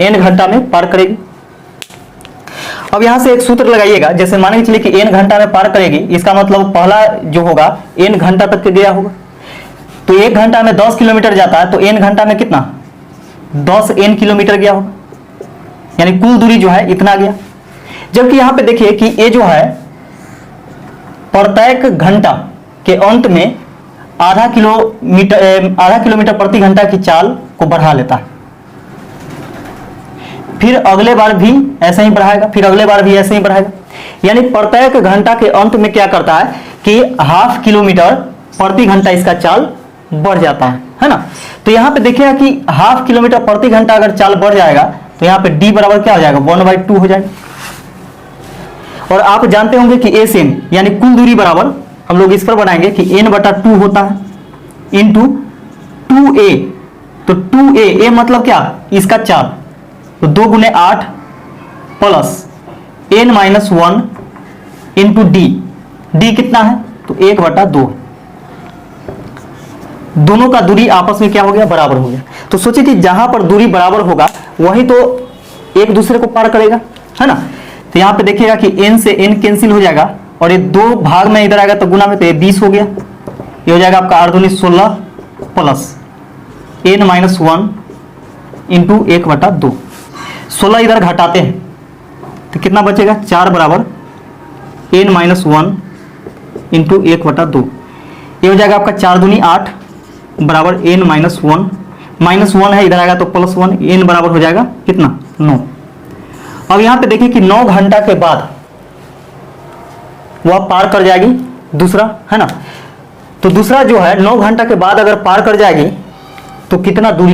n घंटा में पार करेगी। अब यहां से एक सूत्र लगाइएगा, जैसे माने चलिए कि n घंटा में पार करेगी, इसका मतलब पहला जो होगा n घंटा तक के गया होगा। तो 1 घंटा में 10 किलोमीटर जाता है, तो n घंटा में कितना 10 n किलोमीटर गया होगा, यानी कुल दूरी जो है इतना गया। जबकि यहां पे देखिए कि ये जो है प्रत्येक घंटा के अंत में आधा किलोमीटर प्रति घंटा की चाल को बढ़ा लेता है, फिर अगले बार भी ऐसे ही बढ़ाएगा, फिर अगले बार भी ऐसे ही बढ़ाएगा। यानी प्रत्येक घंटा के अंत में क्या करता है कि ½ किलोमीटर प्रति घंटा इसका चाल बढ़ जाता है ना। तो यहां पे देखिएगा कि ½ किलोमीटर प्रति घंटा अगर चाल बढ़ जाएगा तो यहाँ पे डी बराबर क्या हो जाएगा 1/2 हो जाएगा। और आप जानते होंगे कि ए से एन यानी कुल दूरी बराबर हम लोग इस पर बनाएंगे कि n/2 होता है इंटू 2a। तो 2a मतलब क्या, इसका 4, तो 2 × 8 प्लस n-1 इंटू डी कितना है, तो 1/2। दोनों का दूरी आपस में क्या हो गया, बराबर हो गया। तो सोचिए कि जहां पर दूरी बराबर होगा वही तो एक दूसरे को पार करेगा, है ना। तो यहां पे देखिएगा कि n से n कैंसिल हो जाएगा और ये 2 भाग में इधर आएगा तो गुना में, तो ये 20 हो गया। ये हो जाएगा आपका 8 × 16 प्लस n-1 इंटू 1/2। 16 इधर घटाते हैं तो कितना बचेगा, 4 बराबर n-1 इंटू 1/2। ये हो जाएगा आपका 4 दूनी 8 बराबर n-1, -1 है इधर आएगा तो +1, n बराबर हो जाएगा कितना, 9। अब यहां पे देखिए कि 9 घंटा के बाद वह पार कर जाएगी दूसरा, है ना। तो दूसरा जो है 9 घंटा के बाद अगर पार कर जाएगी तो कितना दूरी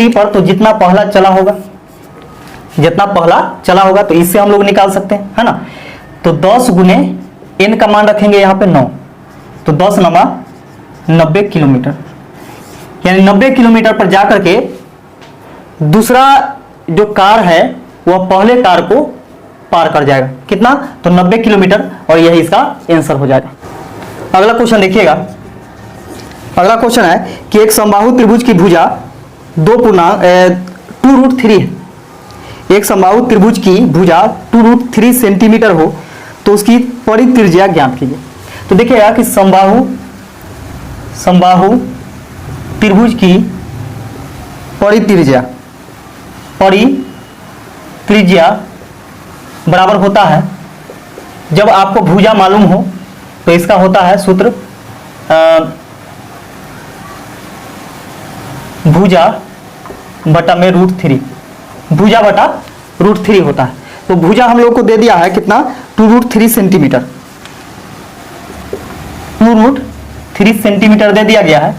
पर, तो जितना पहला चला होगा, तो इससे हम लोग निकाल सकते हैं, है ना। तो 10 गुने n का मान रखेंगे यहाँ पे 9, तो 10 × 90 किलोमीटर, यानी 90 किलोमीटर पर जाकर के दूसरा जो कार है वह पहले कार को पार कर जाएगा, कितना, तो 90 किलोमीटर, और यही इसका आंसर हो जाएगा। अगला क्वेश्चन देखिएगा। अगला क्वेश्चन है कि एक समबाहु त्रिभुज की भुजा 2√3 है। एक समबाहु त्रिभुज की भुजा 2√3 सेंटीमीटर हो तो उसकी परित्रिज्या ज्ञात कीजिए। तो देखिएगा कि समबाहु त्रिभुज की परित्रिज्या बराबर होता है, जब आपको भुजा मालूम हो तो इसका होता है सूत्र भुजा बटा में √3, भुजा बटा √3 होता है। तो भुजा हम लोग को दे दिया है कितना, 2√3 सेंटीमीटर, 2√3 सेंटीमीटर दे दिया गया है,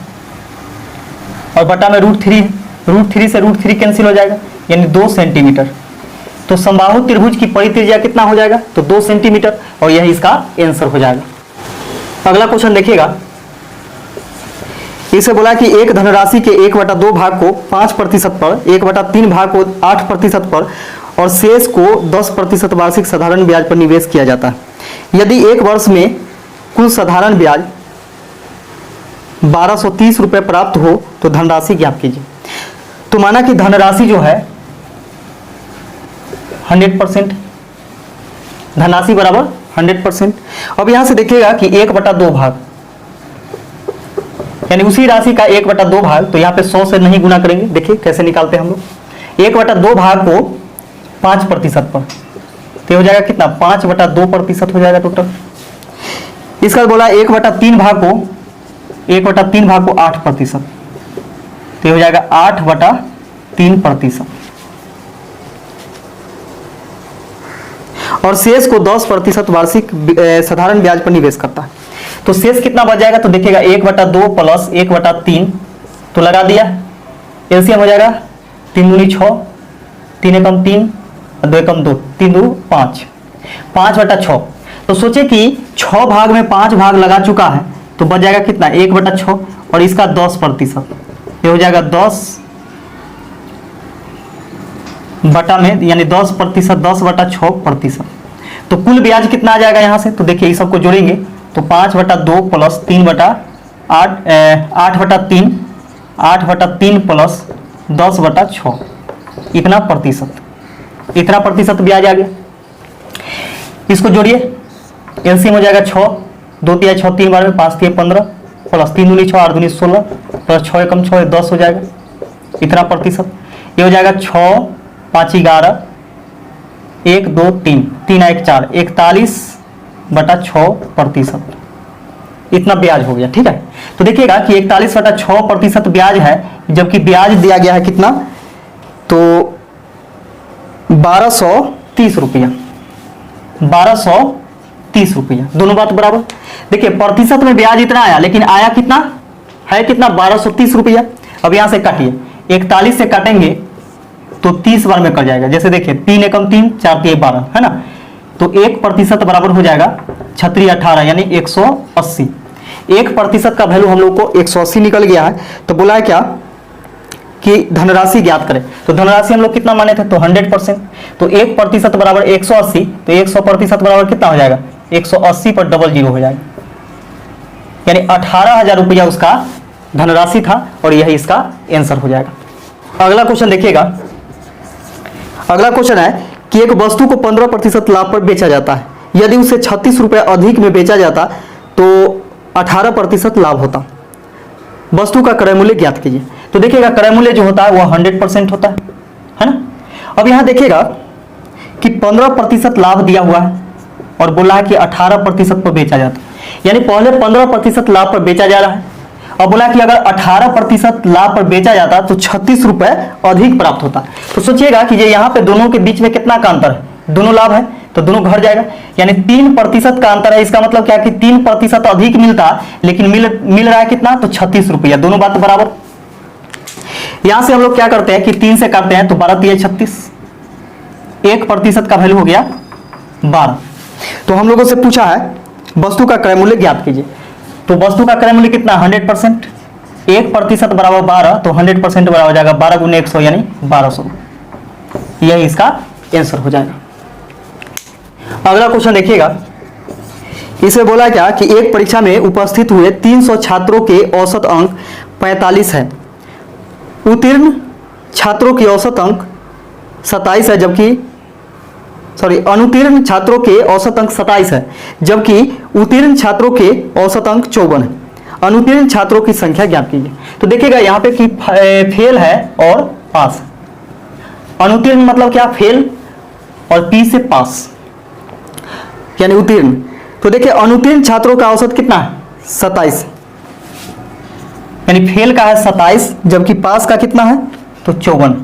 और बटा में √3 से √3 कैंसिल हो जाएगा, यानी 2 सेंटीमीटर। तो समबाहु त्रिभुज की परित्रिज्या कितना हो जाएगा, तो 2 सेंटीमीटर, और यही इसका आंसर हो जाएगा। अगला क्वेश्चन देखिएगा। इसे बोला कि एक धनराशि के 1/2 भाग को 5% पर, 1/3 भाग को 8% पर और शेष को 10% वार्षिक साधारण ब्याज पर निवेश किया जाता है। यदि एक वर्ष में कुल साधारण ब्याज 1230 रुपये प्राप्त हो तो धनराशि ज्ञात कीजिए। तो माना कि धनराशि जो है 100%, धनराशि बराबर 100%। अब यहां से देखिएगा कि 1/2 भाग, यानी उसी राशि का 1/2 भाग, तो यहाँ पे 100 से नहीं गुना करेंगे। देखिए कैसे निकालते हैं हम लोग, 1/2 भाग को 5% पर, तो हो जाएगा कितना, 5/2% हो जाएगा टोटल। इसका बाद बोला 1/3 भाग को 8%, तो हो जाएगा 8/3%, और शेष को 10% वार्षिक साधारण ब्याज पर निवेश करता है। तो शेष कितना बच जाएगा, तो देखिएगा 1/2 प्लस 1/3, तो लगा दिया, एलसीएम हो जाएगा 3 दूनी 6, 3 एकम 3, 2 एकम 2, 3 2 5, 5/6। तो सोचे कि 6 भाग में 5 भाग लगा चुका है, तो बच जाएगा कितना, 1/6, और इसका 10%, ये हो जाएगा 10 बटा में, यानी 10%, 10/6%। तो कुल ब्याज कितना आ जाएगा यहाँ से, तो देखिए इस सबको जोड़ेंगे तो 5/2 प्लस 3/8, 8/3, 8/3 प्लस 10/6, इतना प्रतिशत ब्याज आ गया। इसको जोड़िए, एलसीएम हो जाएगा 6, 2 तिया 6, 3 बार में 5 तिया 15, प्लस 3 दूनी 6, 8 दूनी 16, प्लस 6 एकम 6, 10 हो जाएगा, इतना प्रतिशत। ये हो जाएगा 6, 5 11, 1 2 3, 3 1 4, 41/6%, इतना ब्याज हो गया। ठीक है, तो देखिएगा कि 41/6% ब्याज है, जबकि ब्याज दिया गया है कितना, तो 1230 रुपया, 1230 रुपया, दोनों बात बराबर। देखिए प्रतिशत में ब्याज इतना आया, लेकिन आया कितना है, कितना 1230 रुपया। अब यहां से काटिए, 41 से काटेंगे तो 30 बार में कट जाएगा। जैसे देखिए 3 एकम 3, 4 तिया 12 है ना, तो 1% बराबर हो जाएगा 36 18 यानी 180। 1% का वैल्यू हम लोग को 180 निकल गया है। तो बोला है क्या कि धनराशि ज्ञात करें, तो धनराशि हम लोग कितना माने थे, तो 100%। तो 1% बराबर 180, तो 100% बराबर कितना हो जाएगा, 180 पर डबल जीरो हो जाएगा, यानी 18,000 रुपया उसका धनराशि था और यही इसका आंसर हो जाएगा। अगला क्वेश्चन देखिएगा। अगला क्वेश्चन है कि एक वस्तु को 15% लाभ पर बेचा जाता है, यदि उसे 36 रुपये अधिक में बेचा जाता तो 18% लाभ होता। वस्तु का क्रय मूल्य ज्ञात कीजिए। तो देखिएगा क्रय मूल्य जो होता है वह 100% होता है ना। अब यहां देखिएगा कि 15% लाभ दिया हुआ है और बोला है कि 18% पर बेचा जाता है, यानी पहले 15% लाभ पर बेचा जा रहा है। अब बोला कि अगर 18% लाभ पर बेचा जाता तो 36 रुपए अधिक प्राप्त होता। तो सोचिएगा कि ये यहाँ पे दोनों के बीच में कितना का अंतर है, दोनों लाभ है तो दोनों घट जाएगा, यानी 3% का अंतर है। इसका मतलब क्या कि 3% अधिक मिलता, लेकिन मिल रहा है कितना, तो 36 रुपया, दोनों बात बराबर। यहां से हम लोग क्या करते हैं कि 3 से काटते हैं तो 12 तिया 36, 1% का वैल्यू हो गया 12। तो हम लोगों से पूछा है वस्तु का क्रय मूल्य ज्ञात कीजिए। तो वस्तु का क्रय मूल्य कितना, 100%, 1% बराबर 12, तो 100% बराबर हो जाएगा 12 गुने 100 यानी 1200। यही इसका आंसर हो जाएगा। अगला क्वेश्चन देखिएगा। इसे बोला क्या कि एक परीक्षा में उपस्थित हुए 300 छात्रों के औसत अंक 45 है, उत्तीर्ण छात्रों की औसत अंक 27 है, जबकि अनुत्तीर्ण छात्रों के औसत अंक 27 है, जबकि उत्तीर्ण छात्रों के औसत अंक 54 है। अनुत्तीर्ण छात्रों की संख्या ज्ञात कीजिए। तो देखिएगा यहाँ पे कि फेल है और पास। अनुत्तीर्ण मतलब क्या, फेल, और पी से पास यानी उत्तीर्ण। तो देखिए अनुत्तीर्ण छात्रों का औसत कितना है, 27, यानी फेल का है 27, जबकि पास का कितना है, तो 54,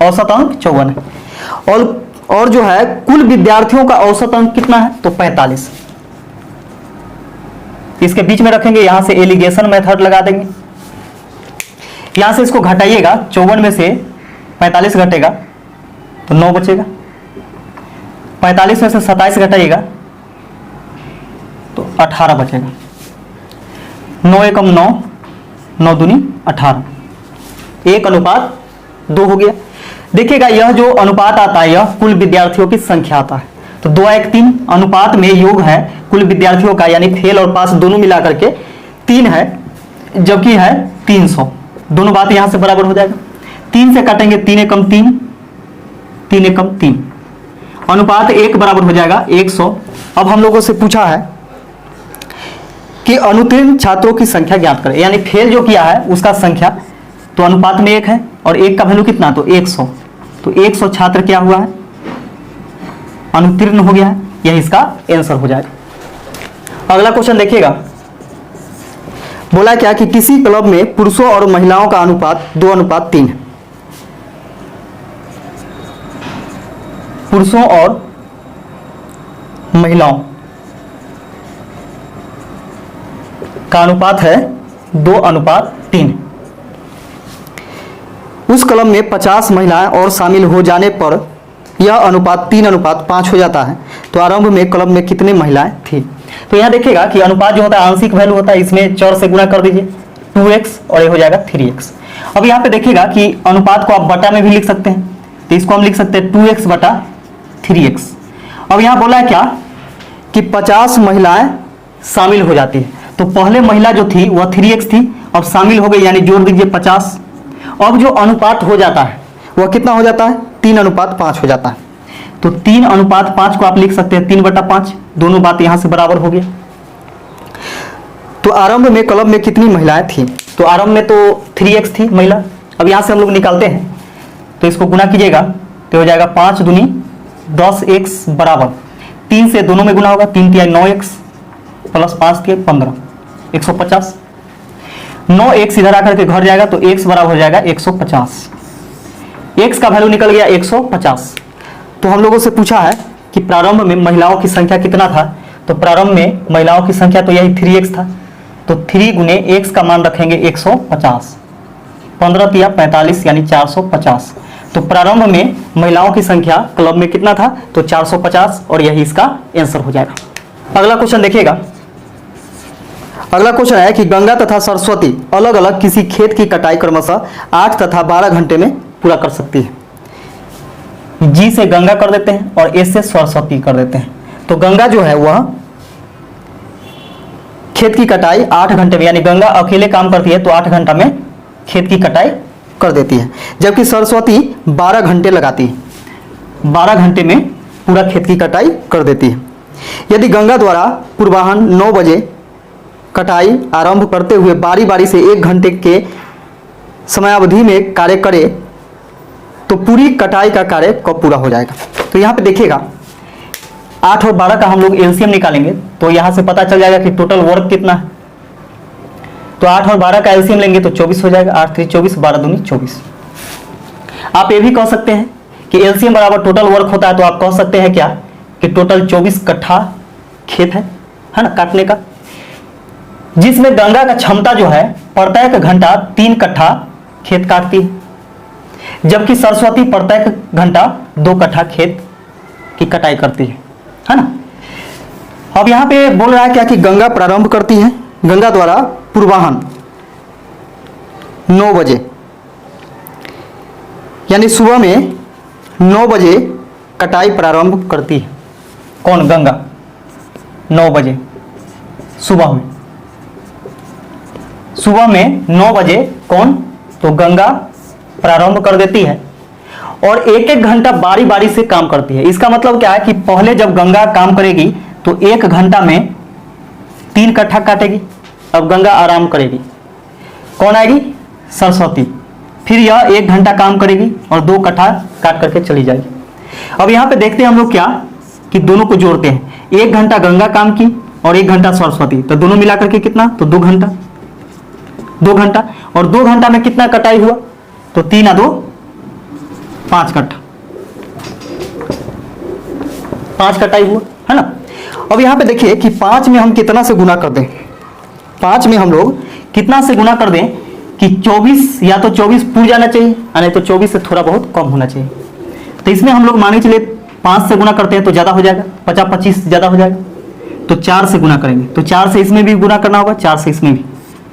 औसत अंक 54 है। और जो है कुल विद्यार्थियों का औसत अंक कितना है, तो 45। इसके बीच में रखेंगे, यहां से एलिगेशन मेथड लगा देंगे। यहां से इसको घटाइएगा, 54 में से 45 घटेगा तो 9 बचेगा, 45 में से 27 घटाइएगा तो 18 बचेगा। 9 एकम 9, 9 दूनी 18, 1:2 हो गया। देखिएगा यह जो अनुपात आता है यह कुल विद्यार्थियों की संख्या आता है। तो 2:3 अनुपात में योग है कुल विद्यार्थियों का, यानी फेल और पास दोनों मिलाकर के 3 है, जबकि है 300, दोनों बात यहां से बराबर हो जाएगा। 3 से काटेंगे 3 एकम 3, 3 एकम 3, अनुपात 1 बराबर हो जाएगा 100। अब हम लोगों से पूछा है कि अनुत्तीर्ण छात्रों की संख्या ज्ञात करें, यानी फेल जो किया है उसका संख्या, तो अनुपात में 1 है और 1 का वैल्यू कितना, तो 100। तो 100 छात्र क्या हुआ है, अनुत्तीर्ण हो गया है, यही इसका आंसर हो जाएगा। अगला क्वेश्चन देखिएगा। बोला क्या कि किसी क्लब में पुरुषों और महिलाओं का अनुपात 2:3 है। पुरुषों और महिलाओं का अनुपात है 2:3। उस क्लब में 50 महिलाएं और शामिल हो जाने पर यह अनुपात 3:5 हो जाता है। तो आरंभ में क्लब में कितनी महिलाएं थी। तो यहां देखिएगा कि अनुपात जो होता है आंशिक वैल्यू होता है, इसमें 4 से गुणा कर दीजिए, 2x और ये हो जाएगा 3x। अब यहाँ पे देखिएगा कि अनुपात को आप बटा में भी लिख सकते हैं, तो इसको हम लिख सकते हैं 2x बटा 3x। अब यहाँ बोला है क्या कि 50 महिलाएं शामिल हो जाती है, तो पहले महिला जो थी वह 3x थी, अब शामिल हो गई यानी जोड़ दीजिए 50। अब जो अनुपात हो जाता है वह कितना हो जाता है, 3:5 हो जाता है। तो 3:5 को आप लिख सकते हैं 3/5, दोनों बात यहां से बराबर हो गया। तो आरंभ में क्लब में कितनी महिलाएं थी, तो आरंभ में तो 3x थी महिला। अब यहां से हम लोग निकालते हैं, तो इसको गुना कीजिएगा तो हो जाएगा 5 दूनी 10x बराबर 3 से दोनों में गुना होगा, 3 तिया 9x प्लस 5 तिया 15, 150। 9x इधर आकर के घर जाएगा तो x बराबर हो जाएगा 150। x का वैल्यू निकल गया 150। तो हम लोगों से पूछा है कि प्रारंभ में महिलाओं की संख्या कितना था, तो प्रारंभ में महिलाओं की संख्या तो यही 3x था, तो 3 गुने x का मान रखेंगे 150, 15 तिया 45 यानी 450। तो प्रारंभ में महिलाओं की संख्या क्लब में कितना था, तो 450, और यही इसका आंसर हो जाएगा। अगला क्वेश्चन देखिएगा। अगला क्वेश्चन है कि गंगा तथा सरस्वती अलग अलग किसी खेत की कटाई क्रमशः 8 तथा 12 घंटे में पूरा कर सकती है। जी से गंगा कर देते हैं और एस से सरस्वती कर देते हैं। तो गंगा जो है वह खेत की कटाई 8 घंटे में, यानी गंगा अकेले काम करती है तो 8 घंटा में खेत की कटाई कर देती है, जबकि सरस्वती 12 घंटे लगाती है, 12 घंटे में पूरा खेत की कटाई कर देती है। यदि गंगा द्वारा पूर्वाह्न 9 बजे कटाई आरंभ करते हुए बारी बारी से 1 घंटे के समयावधि में कार्य करे तो पूरी कटाई का कार्य कब पूरा हो जाएगा। तो यहाँ पे देखिएगा 8 और 12 का हम लोग एलसीएम निकालेंगे तो यहाँ से पता चल जाएगा कि टोटल वर्क कितना है। तो 8 और 12 का एलसीएम लेंगे तो 24 हो जाएगा, 8 3 24, 12 दूनी 24। आप ये भी कह सकते हैं कि एलसीएम बराबर टोटल वर्क होता है, तो आप कह सकते हैं क्या कि टोटल 24 कट्ठा खेत है ना काटने का, जिसमें गंगा का क्षमता जो है प्रत्येक घंटा 3 कट्ठा खेत काटती है, जबकि सरस्वती प्रत्येक घंटा 2 कट्ठा खेत की कटाई करती है ना। अब यहां पे बोल रहा है क्या कि गंगा प्रारंभ करती है, गंगा द्वारा पूर्वाह्न 9 बजे, यानी सुबह में 9 बजे कटाई प्रारंभ करती है। कौन? गंगा 9 बजे सुबह में, सुबह में 9 बजे कौन? तो गंगा प्रारंभ कर देती है और एक एक घंटा बारी बारी से काम करती है। इसका मतलब क्या है कि पहले जब गंगा काम करेगी तो 1 घंटा में 3 कट्ठा काटेगी, अब गंगा आराम करेगी। कौन आएगी? सरस्वती। फिर यह 1 घंटा काम करेगी और 2 कट्ठा काट करके चली जाएगी। अब यहाँ पे देखते हैं हम लोग क्या कि दोनों को जोड़ते हैं, 1 घंटा गंगा काम की और 1 घंटा सरस्वती, तो दोनों मिलाकर के कितना? तो 2 घंटा, 2 घंटा, और 2 घंटा में कितना कटाई हुआ? तो 3 और 2 5 कट्ठा, 5 कटाई हुआ है ना। अब यहाँ पे देखिए कि 5 में हम कितना से गुना कर दें, 5 में हम लोग कितना से गुना कर दें कि 24, या तो 24 पूर जाना चाहिए नहीं तो 24 से थोड़ा बहुत कम होना चाहिए। तो इसमें हम लोग मान के चलिए 5 से गुना करते हैं तो ज़्यादा हो जाएगा, 50 25 ज़्यादा हो जाएगा, तो 4 से गुना करेंगे, तो 4 से इसमें भी गुना करना होगा, 4 से इसमें भी,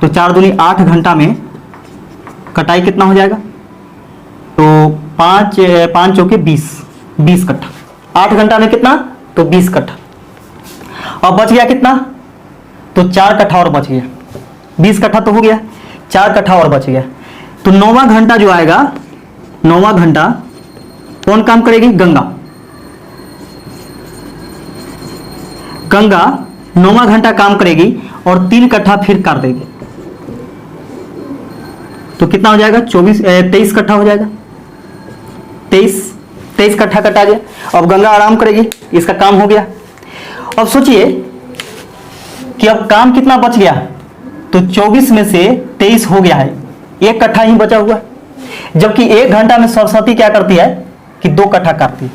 तो 4 दूनी 8 घंटा में कटाई कितना हो जाएगा? तो 5 चौके 20 कट्ठा, 8 घंटा में कितना? तो 20 कट्ठा। अब बच गया कितना? तो 4 कट्ठा और बच गया, 20 कट्ठा तो हो गया, 4 कट्ठा और बच गया। तो 9वां घंटा जो आएगा, 9वां घंटा कौन काम करेगी? गंगा। गंगा 9वां घंटा काम करेगी और 3 कट्ठा फिर काट देगी, तो कितना हो जाएगा? 23 कट्ठा हो जाएगा, 23 कट्ठा कटा गया। अब गंगा आराम करेगी, इसका काम हो गया। अब सोचिए कि अब काम कितना बच गया, तो 24 में से 23 हो गया है, 1 कट्ठा ही बचा हुआ, जबकि 1 घंटा में सरस्वती क्या करती है कि 2 कट्ठा काटती है।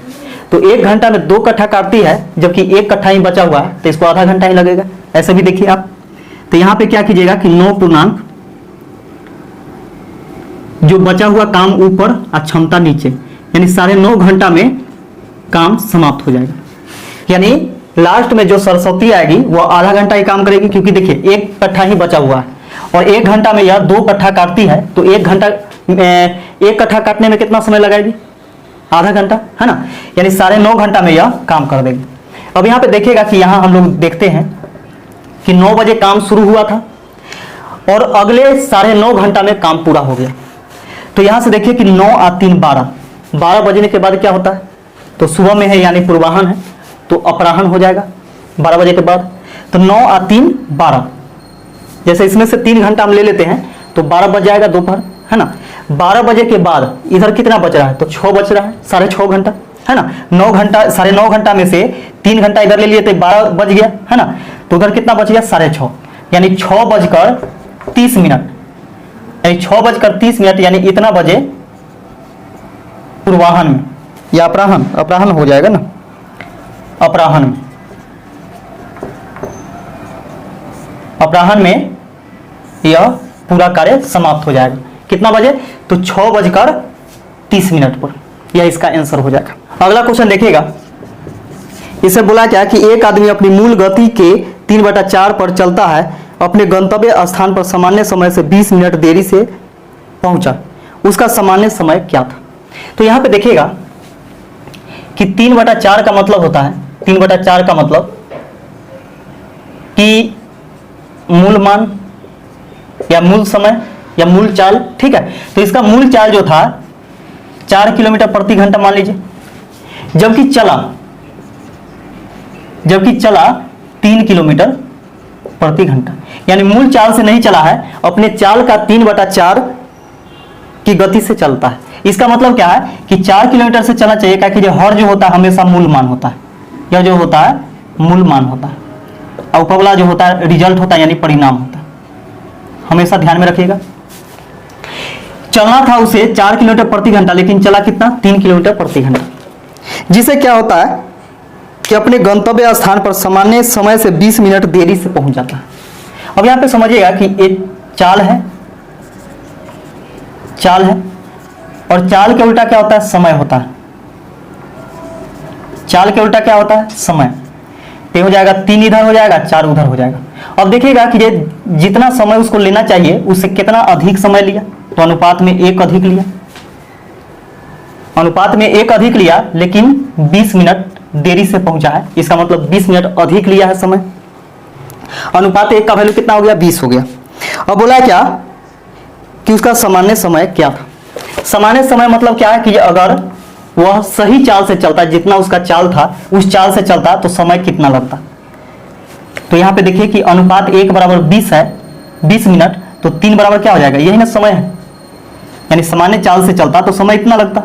तो 1 घंटा में 2 कट्ठा काटती है, जबकि 1 कट्ठा ही बचा हुआ है, तो इसको आधा घंटा ही लगेगा। ऐसे भी देखिए आप, तो यहां पे क्या कीजिएगा कि 9 पूर्णांक जो बचा हुआ काम ऊपर और क्षमता नीचे, यानी 9.5 घंटा में काम समाप्त हो जाएगा। यानी लास्ट में जो सरस्वती आएगी वो आधा घंटा ही काम करेगी, क्योंकि देखिए 1 कट्ठा ही बचा हुआ है और 1 घंटा में यह 2 कट्ठा काटती है, तो 1 घंटा 1 कट्ठा काटने में कितना समय लगाएगी? आधा घंटा, है ना। यानी 9.5 घंटा में यह काम कर देगी। अब यहाँ पे देखिएगा कि यहाँ हम लोग देखते हैं कि 9 बजे काम शुरू हुआ था और अगले 9.5 घंटा में काम पूरा हो गया। तो यहाँ से देखिए कि 9 और 3 12 बजने के बाद क्या होता है? तो सुबह में है यानी पूर्वाह्न है, तो अपराह्न हो जाएगा 12 बजे के बाद। तो 9 और 3 12, जैसे इसमें से 3 घंटा हम ले लेते हैं तो 12 बज जाएगा दोपहर, है ना। 12 बजे के बाद इधर कितना बच रहा है? तो 6 बच रहा है, 6.5 घंटा, है ना। 9 घंटा 9.5 घंटा में से 3 घंटा इधर ले लिए तो 12 बज गया, है ना। तो उधर कितना बच गया? 6.5, यानी 6:30 मिनट, यानी 6:30 यानी इतना बजे पूर्वाह्न में या अपराह्न हो जाएगा ना, अपराह्न में यह पूरा कार्य समाप्त हो जाएगा। कितना बजे? तो 6:30 30 मिनट पर। यह इसका आंसर हो जाएगा। अगला क्वेश्चन देखिएगा, इसे बोला क्या कि एक आदमी अपनी मूल गति के 3/4 पर चलता है, अपने गंतव्य स्थान पर सामान्य समय से 20 मिनट देरी से पहुंचा, उसका सामान्य समय क्या था। तो यहां पे देखिएगा कि 3/4 का मतलब होता है, 3/4 का मतलब कि मूल मान या मूल समय या मूल चाल, ठीक है। तो इसका मूल चाल जो था 4 किलोमीटर प्रति घंटा मान लीजिए, जबकि चला 3 किलोमीटर प्रति घंटा, यानी मूल चाल से नहीं चला है, अपने चाल का 3/4 की गति से चलता है। इसका मतलब क्या है कि 4 किलोमीटर से चलना चाहिए, क्योंकि हर जो होता है हमेशा मूल मान होता है, यह जो होता है मूल मान होता है, और उपवला जो होता है रिजल्ट होता है, यानी परिणाम होता है। हमेशा ध्यान में रखिएगा। चलना था उसे 4 किलोमीटर प्रति घंटा, लेकिन चला कितना, 3 किलोमीटर प्रति घंटा, जिसे क्या होता है कि अपने गंतव्य स्थान पर सामान्य समय से 20 मिनट देरी से पहुंच जाता है। अब यहां पे समझिएगा कि एक चाल है, और चाल के उल्टा क्या होता है, समय होता है। चाल के उल्टा क्या होता है, समय। तो हो जाएगा 3 इधर हो जाएगा, 4 उधर हो जाएगा। अब देखिएगा कि ये जितना समय उसको लेना चाहिए उससे कितना अधिक समय लिया, तो अनुपात में 1 अधिक लिया, अनुपात में 1 अधिक लिया, लेकिन 20 मिनट देरी से पहुंचा है। इसका मतलब 20 मिनट अधिक लिया है समय। अनुपात 1 का वैल्यू कितना हो गया, 20 हो गया। अब बोला क्या कि उसका सामान्य समय क्या था। सामान्य समय मतलब क्या है कि अगर वह सही चाल से चलता, जितना उसका चाल था उस चाल से चलता, तो समय कितना लगता। तो यहां पे देखिए कि अनुपात 1 बराबर 20 है, 20 मिनट, तो 3 बराबर क्या हो जाएगा, यही ना समय है, यानी सामान्य चाल से चलता तो समय इतना लगता।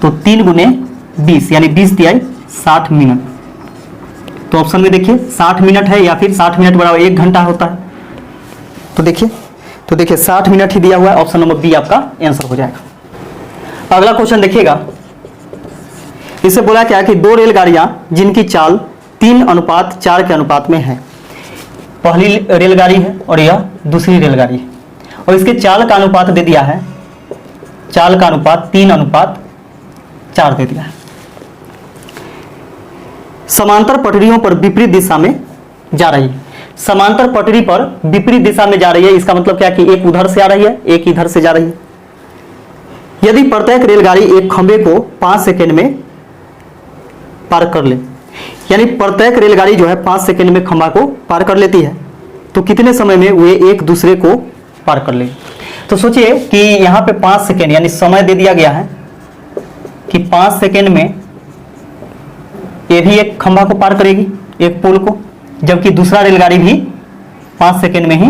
तो 3 गुने 20 यानी 20 तिहाई 60 मिनट। तो ऑप्शन में देखिए 60 मिनट है, या फिर 60 मिनट बराबर 1 घंटा होता है। तो देखिए 60 मिनट ही दिया हुआ है, ऑप्शन नंबर बी आपका आंसर हो जाएगा। अगला क्वेश्चन देखिएगा, इसे बोला क्या कि 2 रेलगाड़ियां जिनकी चाल 3:4 के अनुपात में है। पहली रेलगाड़ी है और यह दूसरी रेलगाड़ी है, और इसके चाल का अनुपात दे दिया है, चाल का अनुपात 3:4 दे दिया है। समांतर पटरियों पर विपरीत दिशा में जा रही है। समांतर पटरी पर विपरीत दिशा में जा रही है, इसका मतलब क्या कि एक उधर से आ रही है, एक इधर से जा रही है। यदि प्रत्येक रेलगाड़ी एक खंभे को 5 सेकंड में पार कर ले, यानी प्रत्येक रेलगाड़ी जो है 5 सेकंड में खंभा को पार कर लेती है, तो कितने समय में वे एक दूसरे को पार कर लेंगे। तो सोचिए कि यहां पे 5 सेकंड यानी समय दे दिया गया है कि 5 सेकंड में ये भी एक खंभा को पार करेगी, एक पोल को, जबकि दूसरा रेलगाड़ी भी 5 सेकंड में ही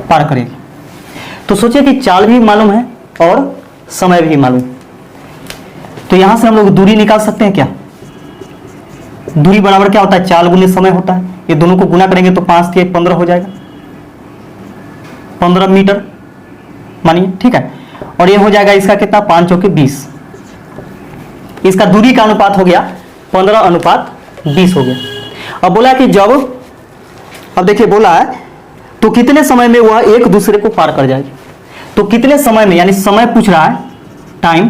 पार करेगी। तो सोचिए कि चाल भी मालूम है और समय भी मालूम। तो यहां से हम लोग दूरी निकाल सकते हैं क्या। दूरी बराबर क्या होता है, चाल गुने समय होता है। ये दोनों को गुना करेंगे तो 5 के 15 हो जाएगा, 15 मीटर मानिए, ठीक है। और ये हो जाएगा इसका कितना, 5 चौके 20। इसका दूरी का अनुपात हो गया 15:20 हो गया। अब बोला कि अब देखिए बोला है तो कितने समय में वह एक दूसरे को पार कर जाएगी। तो कितने समय में, यानी समय पूछ रहा है, टाइम,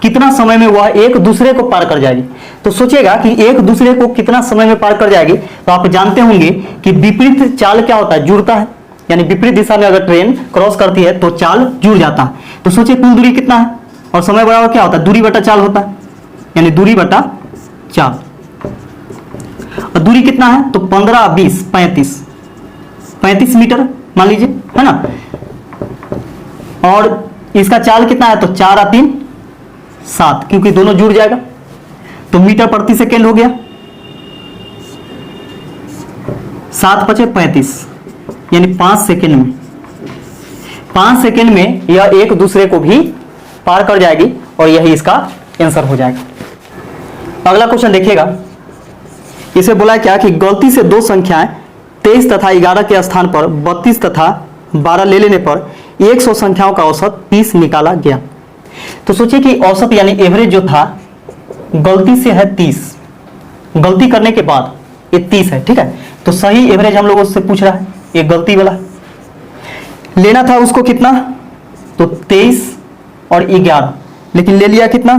कितना समय में वह एक दूसरे को पार कर जाएगी। तो सोचिएगा कि एक दूसरे को कितना समय में पार कर जाएगी। तो आप जानते होंगे कि विपरीत चाल क्या होता है, जुड़ता है, यानी विपरीत दिशा में अगर ट्रेन क्रॉस करती है तो चाल जुड़ जाता है। तो सोचिए कुल दूरी कितना है, और समय बराबर क्या होता है, दूरी बटा चाल होता है, यानी दूरी बटा चाल। और दूरी कितना है, तो 15, 20, 35 मीटर मान लीजिए, है ना। और इसका चाल कितना है, तो 4 और 3 7, क्योंकि दोनों जुड़ जाएगा। तो मीटर प्रति सेकेंड हो गया, 7 × 5 = 35, यानी 5 सेकेंड में, 5 सेकेंड में यह एक दूसरे को भी पार कर जाएगी, और यही इसका आंसर हो जाएगा। अगला क्वेश्चन देखिएगा, इसे बोला क्या कि गलती से 2 संख्याएं 23 तथा 11 के स्थान पर 32 तथा 12 ले लेने पर 100 संख्याओं का औसत 30 निकाला गया। तो सोचिए कि औसत यानी एवरेज जो था, गलती से है 30, गलती करने के बाद ये 30 है, ठीक है। तो सही एवरेज हम लोगों से पूछ रहा है, ये गलती वाला लेना था उसको कितना, तो 23 और 11, लेकिन ले लिया कितना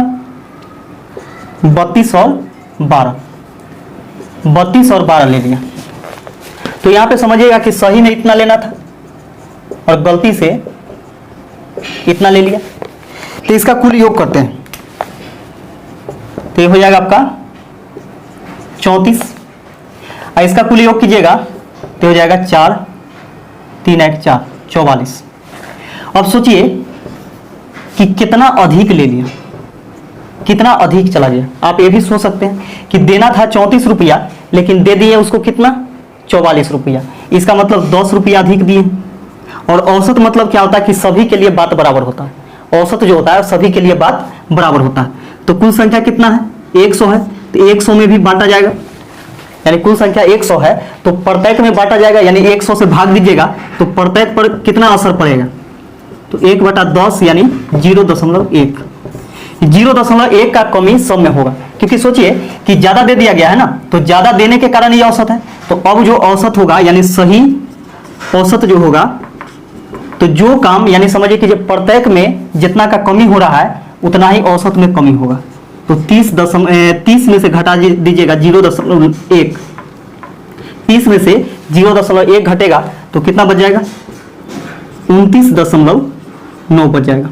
32 और 12, 32 और 12 ले लिया। तो यहां पे समझिएगा कि सही में इतना लेना था और गलती से इतना ले लिया। तो इसका कुल योग करते हैं, तो ये हो जाएगा आपका 34, और इसका कुल योग कीजिएगा तो हो जाएगा 4 3 1 4 44। अब सोचिए कि कितना अधिक ले लिया, कितना अधिक चला गया। आप ये भी सोच सकते हैं कि देना था 34 रुपया, लेकिन दे दिए उसको कितना 44 रुपया, इसका मतलब 10 रुपया अधिक दिए। और औसत मतलब क्या होता है कि सभी के लिए बात बराबर होता है, औसत जो होता है सभी के लिए बात बराबर होता है। तो कुल संख्या कितना है 100 है, तो 100 में भी बांटा जाएगा, यानी कुल संख्या 100 है तो प्रत्येक में बांटा जाएगा, यानी 100 से भाग दीजिएगा तो प्रत्येक पर कितना असर पड़ेगा, तो 1/10 यानी 0.1। 0.1 का कमी सब में होगा, क्योंकि सोचिए कि ज्यादा दे दिया गया है ना, तो ज्यादा देने के कारण ये औसत है। तो अब जो औसत होगा यानी सही औसत जो होगा, तो जो काम यानी समझिए कि जब प्रत्येक में जितना का कमी हो रहा है उतना ही औसत में कमी होगा। तो 30 में से घटा दीजिएगा 0.1, 30 में से 0.1 घटेगा तो कितना बच जाएगा 29.9 बच जाएगा,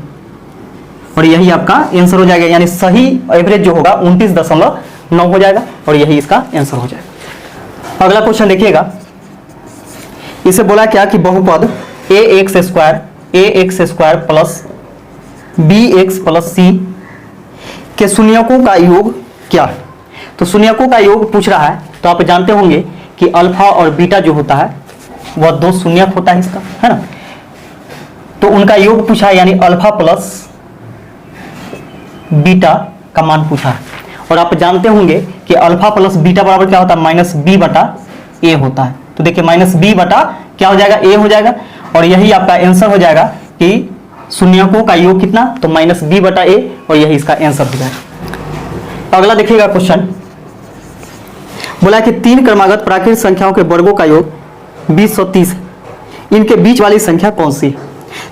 और यही आपका आंसर हो जाएगा। यानी सही एवरेज जो होगा 29.9 हो जाएगा, और यही इसका आंसर हो जाएगा। अगला क्वेश्चन देखिएगा, इसे बोला क्या कि बहुपद ax square plus bx plus c के शून्यकों का योग क्या है। तो शून्यकों का योग पूछ रहा है, तो आप जानते होंगे कि अल्फा और बीटा जो होता है वह दो शून्यक होता है इसका, है ना। तो उनका योग पूछा है, यानी अल्फा प्लस बीटा का मान पूछा है। और आप जानते होंगे कि अल्फा प्लस बीटा बराबर क्या होता है -b/a होता है। तो देखिए -b/ क्या हो जाएगा a हो जाएगा, और यही आपका आंसर हो जाएगा कि शून्यकों का योग कितना, तो -b/a, और यही इसका आंसर हो जाएगा। अगला देखिएगा क्वेश्चन, बोला कि 3 क्रमागत प्राकृतिक संख्याओं के वर्गों का योग 2030 है, इनके बीच वाली संख्या कौन सी है।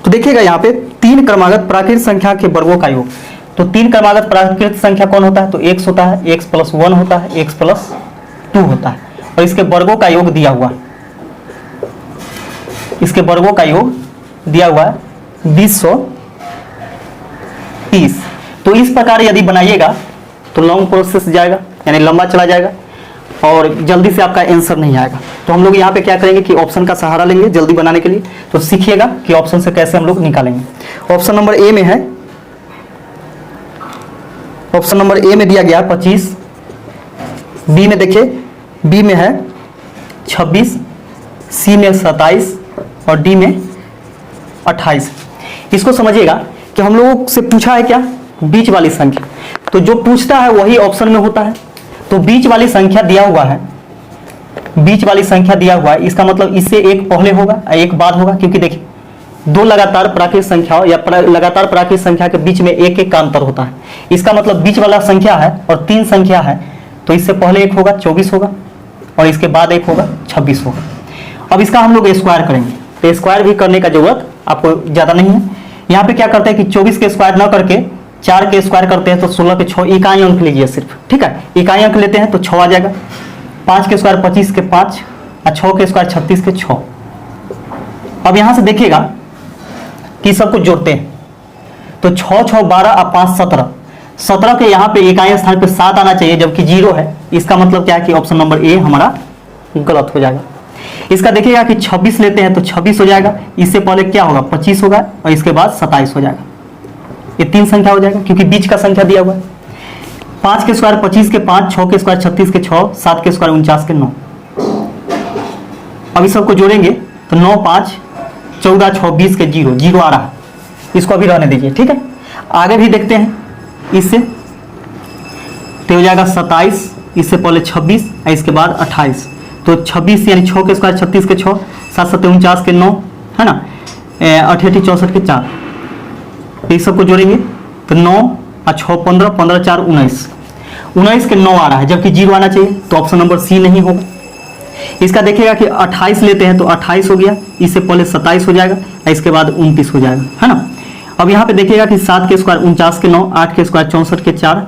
तो देखिएगा यहाँ पे 3 क्रमागत प्राकृतिक संख्या के वर्गों का योग, तो 3 क्रमागत प्राकृतिक संख्या कौन होता है, तो x होता है, x + 1 होता है, x + 2 होता है, और इसके वर्गों का योग दिया हुआ है, इसके वर्गों का योग दिया हुआ है 2030। तो इस प्रकार यदि बनाइएगा तो लॉन्ग प्रोसेस जाएगा, यानी लंबा चला जाएगा, और जल्दी से आपका आंसर नहीं आएगा। तो हम लोग यहाँ पे क्या करेंगे कि ऑप्शन का सहारा लेंगे जल्दी बनाने के लिए। तो सीखिएगा कि ऑप्शन से कैसे हम लोग निकालेंगे। ऑप्शन नंबर ए में है, ऑप्शन नंबर ए में दिया गया 25, बी में देखिए बी में है 26, सी में 27 और डी में 28। इसको समझिएगा कि हम लोगों से पूछा है क्या, बीच वाली संख्या। तो जो पूछता है वही ऑप्शन में होता है। तो बीच वाली संख्या दिया हुआ है, बीच वाली संख्या दिया हुआ है, इसका मतलब इससे एक पहले होगा एक बाद होगा, क्योंकि देखिए दो लगातार प्राकृतिक संख्या या लगातार प्राकृतिक संख्या के बीच में एक एक का अंतर होता है। इसका मतलब बीच वाला संख्या है और 3 संख्या है, तो इससे पहले एक होगा 24 होगा, और इसके बाद एक होगा 26 होगा। अब इसका हम लोग स्क्वायर करेंगे, तो स्क्वायर भी करने का जरूरत आपको ज्यादा नहीं है। यहाँ पे क्या करते हैं कि 24 के स्क्वायर ना करके 4 के स्क्वायर करते हैं, तो 16 के 6 इकाई अंक लीजिए सिर्फ, ठीक है। इकाई अंक लेते हैं तो 6 आ जाएगा, 5 के स्क्वायर 25 के 5, और 6 के स्क्वायर 36 के 6। अब यहाँ से देखिएगा कि सब कुछ जोड़ते हैं, तो 6 6 12 और 5 17, 17 के यहाँ पे इकाई स्थान पे 7 आना चाहिए, जबकि 0 है। इसका मतलब क्या है कि ऑप्शन नंबर ए हमारा गलत हो जाएगा। इसका देखिएगा कि 26 लेते हैं तो 26 हो जाएगा, इससे पहले क्या होगा 25 होगा, और इसके बाद 27 हो जाएगा। ये 3 संख्या हो जाएगा क्योंकि बीच का संख्या दिया हुआ है। 5 के स्क्वायर 25 के 5, 6 के स्क्वायर 36 के 6, 7 के स्क्वायर 49 के 9। अब इस सबको जोड़ेंगे तो 9 5 14 6 20 के 0 0 आ रहा है, इसको अभी रहने दीजिए, ठीक है। आगे भी देखते हैं इससे, तो हो जाएगा 27, इससे पहले 26 और इसके बाद 28। तो 26 यानी 6 के स्क्वायर 36 के 6, 7 7 49 के 9, है ना, 8 8 64 के 4। इस सबको जोड़ेंगे तो 9 और 6 15, 15 4 19, 19 के 9 आ रहा है, जबकि 0 आना चाहिए, तो ऑप्शन नंबर सी नहीं होगा। इसका देखिएगा कि 28 लेते हैं तो 28 हो गया, इससे पहले 27 हो जाएगा और इसके बाद 29 हो जाएगा, है ना। अब यहाँ पे देखिएगा कि 7 के स्क्वायर 49 के 9, 8 के स्क्वायर 64 के 4,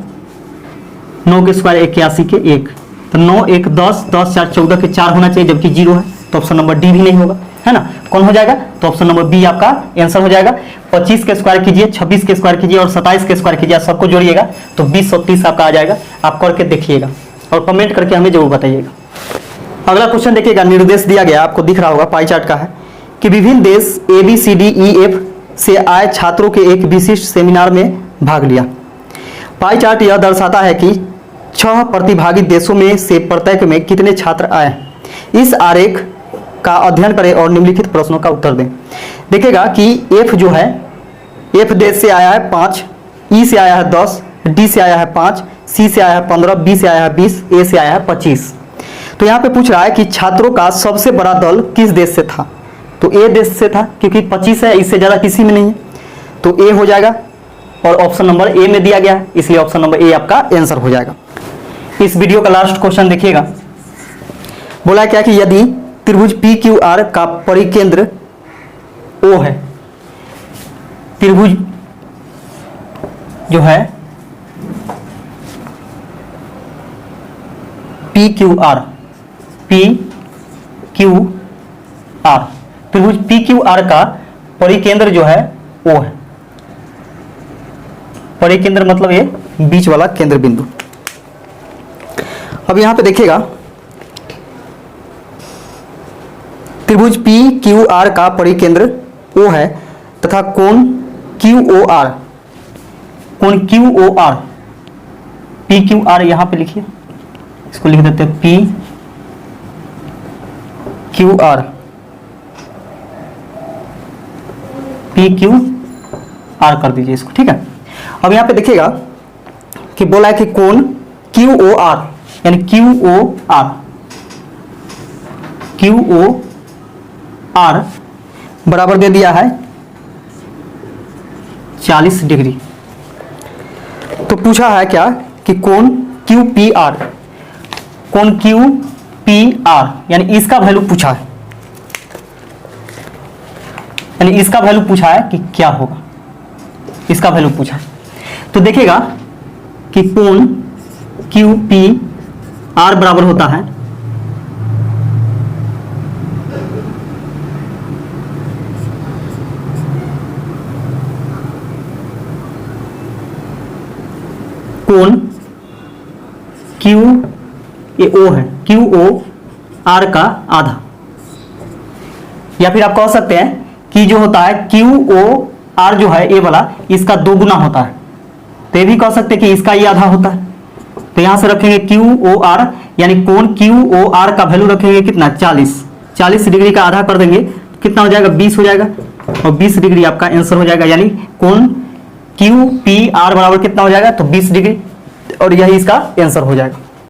9 के स्क्वायर 81 के 1, तो 9 1 10, 10 4 14 के 4 होना चाहिए, जबकि 0 है, तो ऑप्शन नंबर डी भी नहीं होगा, है ना। कौन हो जाएगा, तो ऑप्शन नंबर बी आपका आंसर हो जाएगा। 25 के स्क्वायर कीजिए, 26 के स्क्वायर कीजिए और 27 के स्क्वायर कीजिए, सबको जोड़िएगा तो 20 और 30 आपका आ जाएगा। आप करके देखिएगा और कमेंट करके हमें जरूर बताइएगा। अगला क्वेश्चन देखिएगा, निर्देश दिया गया, आपको दिख रहा होगा, पाई चार्ट का है कि विभिन्न देश ABCDEF से आए छात्रों के एक विशिष्ट सेमिनार में भाग लिया। पाई चार्ट यह दर्शाता है कि 6 प्रतिभागी देशों में से प्रत्येक में कितने छात्र आए। इस आरेख का अध्ययन करें और निम्नलिखित प्रश्नों का उत्तर दें। देखिएगा कि F जो है, F देश से आया है 5, E से आया है 10, D से आया है 5, C से आया है 15, B से आया है 20, A से आया है 25। तो यहाँ पे पूछ रहा है कि छात्रों का सबसे बड़ा दल किस देश से था, तो A देश से था, क्योंकि 25 है, इससे ज़्यादा किसी में नहीं है, तो A हो जाएगा और ऑप्शन नंबर A में दिया गया है, इसलिए ऑप्शन नंबर A आपका आंसर हो जाएगा। इस वीडियो का लास्ट क्वेश्चन देखिएगा, बोला क्या कि यदि त्रिभुज PQR का परिकेंद्र O है, त्रिभुज जो है PQR त्रिभुज PQR का परिकेंद्र जो है O है, परिकेंद्र मतलब ये बीच वाला केंद्र बिंदु। अब यहां पे देखिएगा, त्रिभुज PQR का परिकेंद्र O है तथा कोण QOR, कोण QOR, PQR यहां पे लिखिए, इसको लिख देते हैं PQR कर दीजिए इसको, ठीक है। अब यहां पे देखिएगा कि बोला है कि कोण QOR यानी QOR बराबर दे दिया है 40 डिग्री। तो पूछा है क्या कि कोण QPR यानी इसका वैल्यू पूछा है, यानी इसका वैल्यू पूछा है कि क्या होगा, इसका वैल्यू पूछा है। तो देखिएगा कि कोण QPR बराबर होता है कोण QO है, QOR का आधा, या फिर आप कह सकते हैं कि जो होता है QOR जो है ए वाला, इसका 2 गुना होता है, तो ये भी कह सकते हैं कि इसका ये आधा होता है। तो यहां से रखेंगे QOR यानी कोण QOR का वैल्यू रखेंगे कितना 40 डिग्री का आधा कर देंगे, कितना हो जाएगा 20 हो जाएगा, और 20 डिग्री आपका आंसर हो जाएगा, यानी कोण QPR बराबर कितना हो जाएगा, तो 20 डिग्री, और यही इसका आंसर हो जाएगा।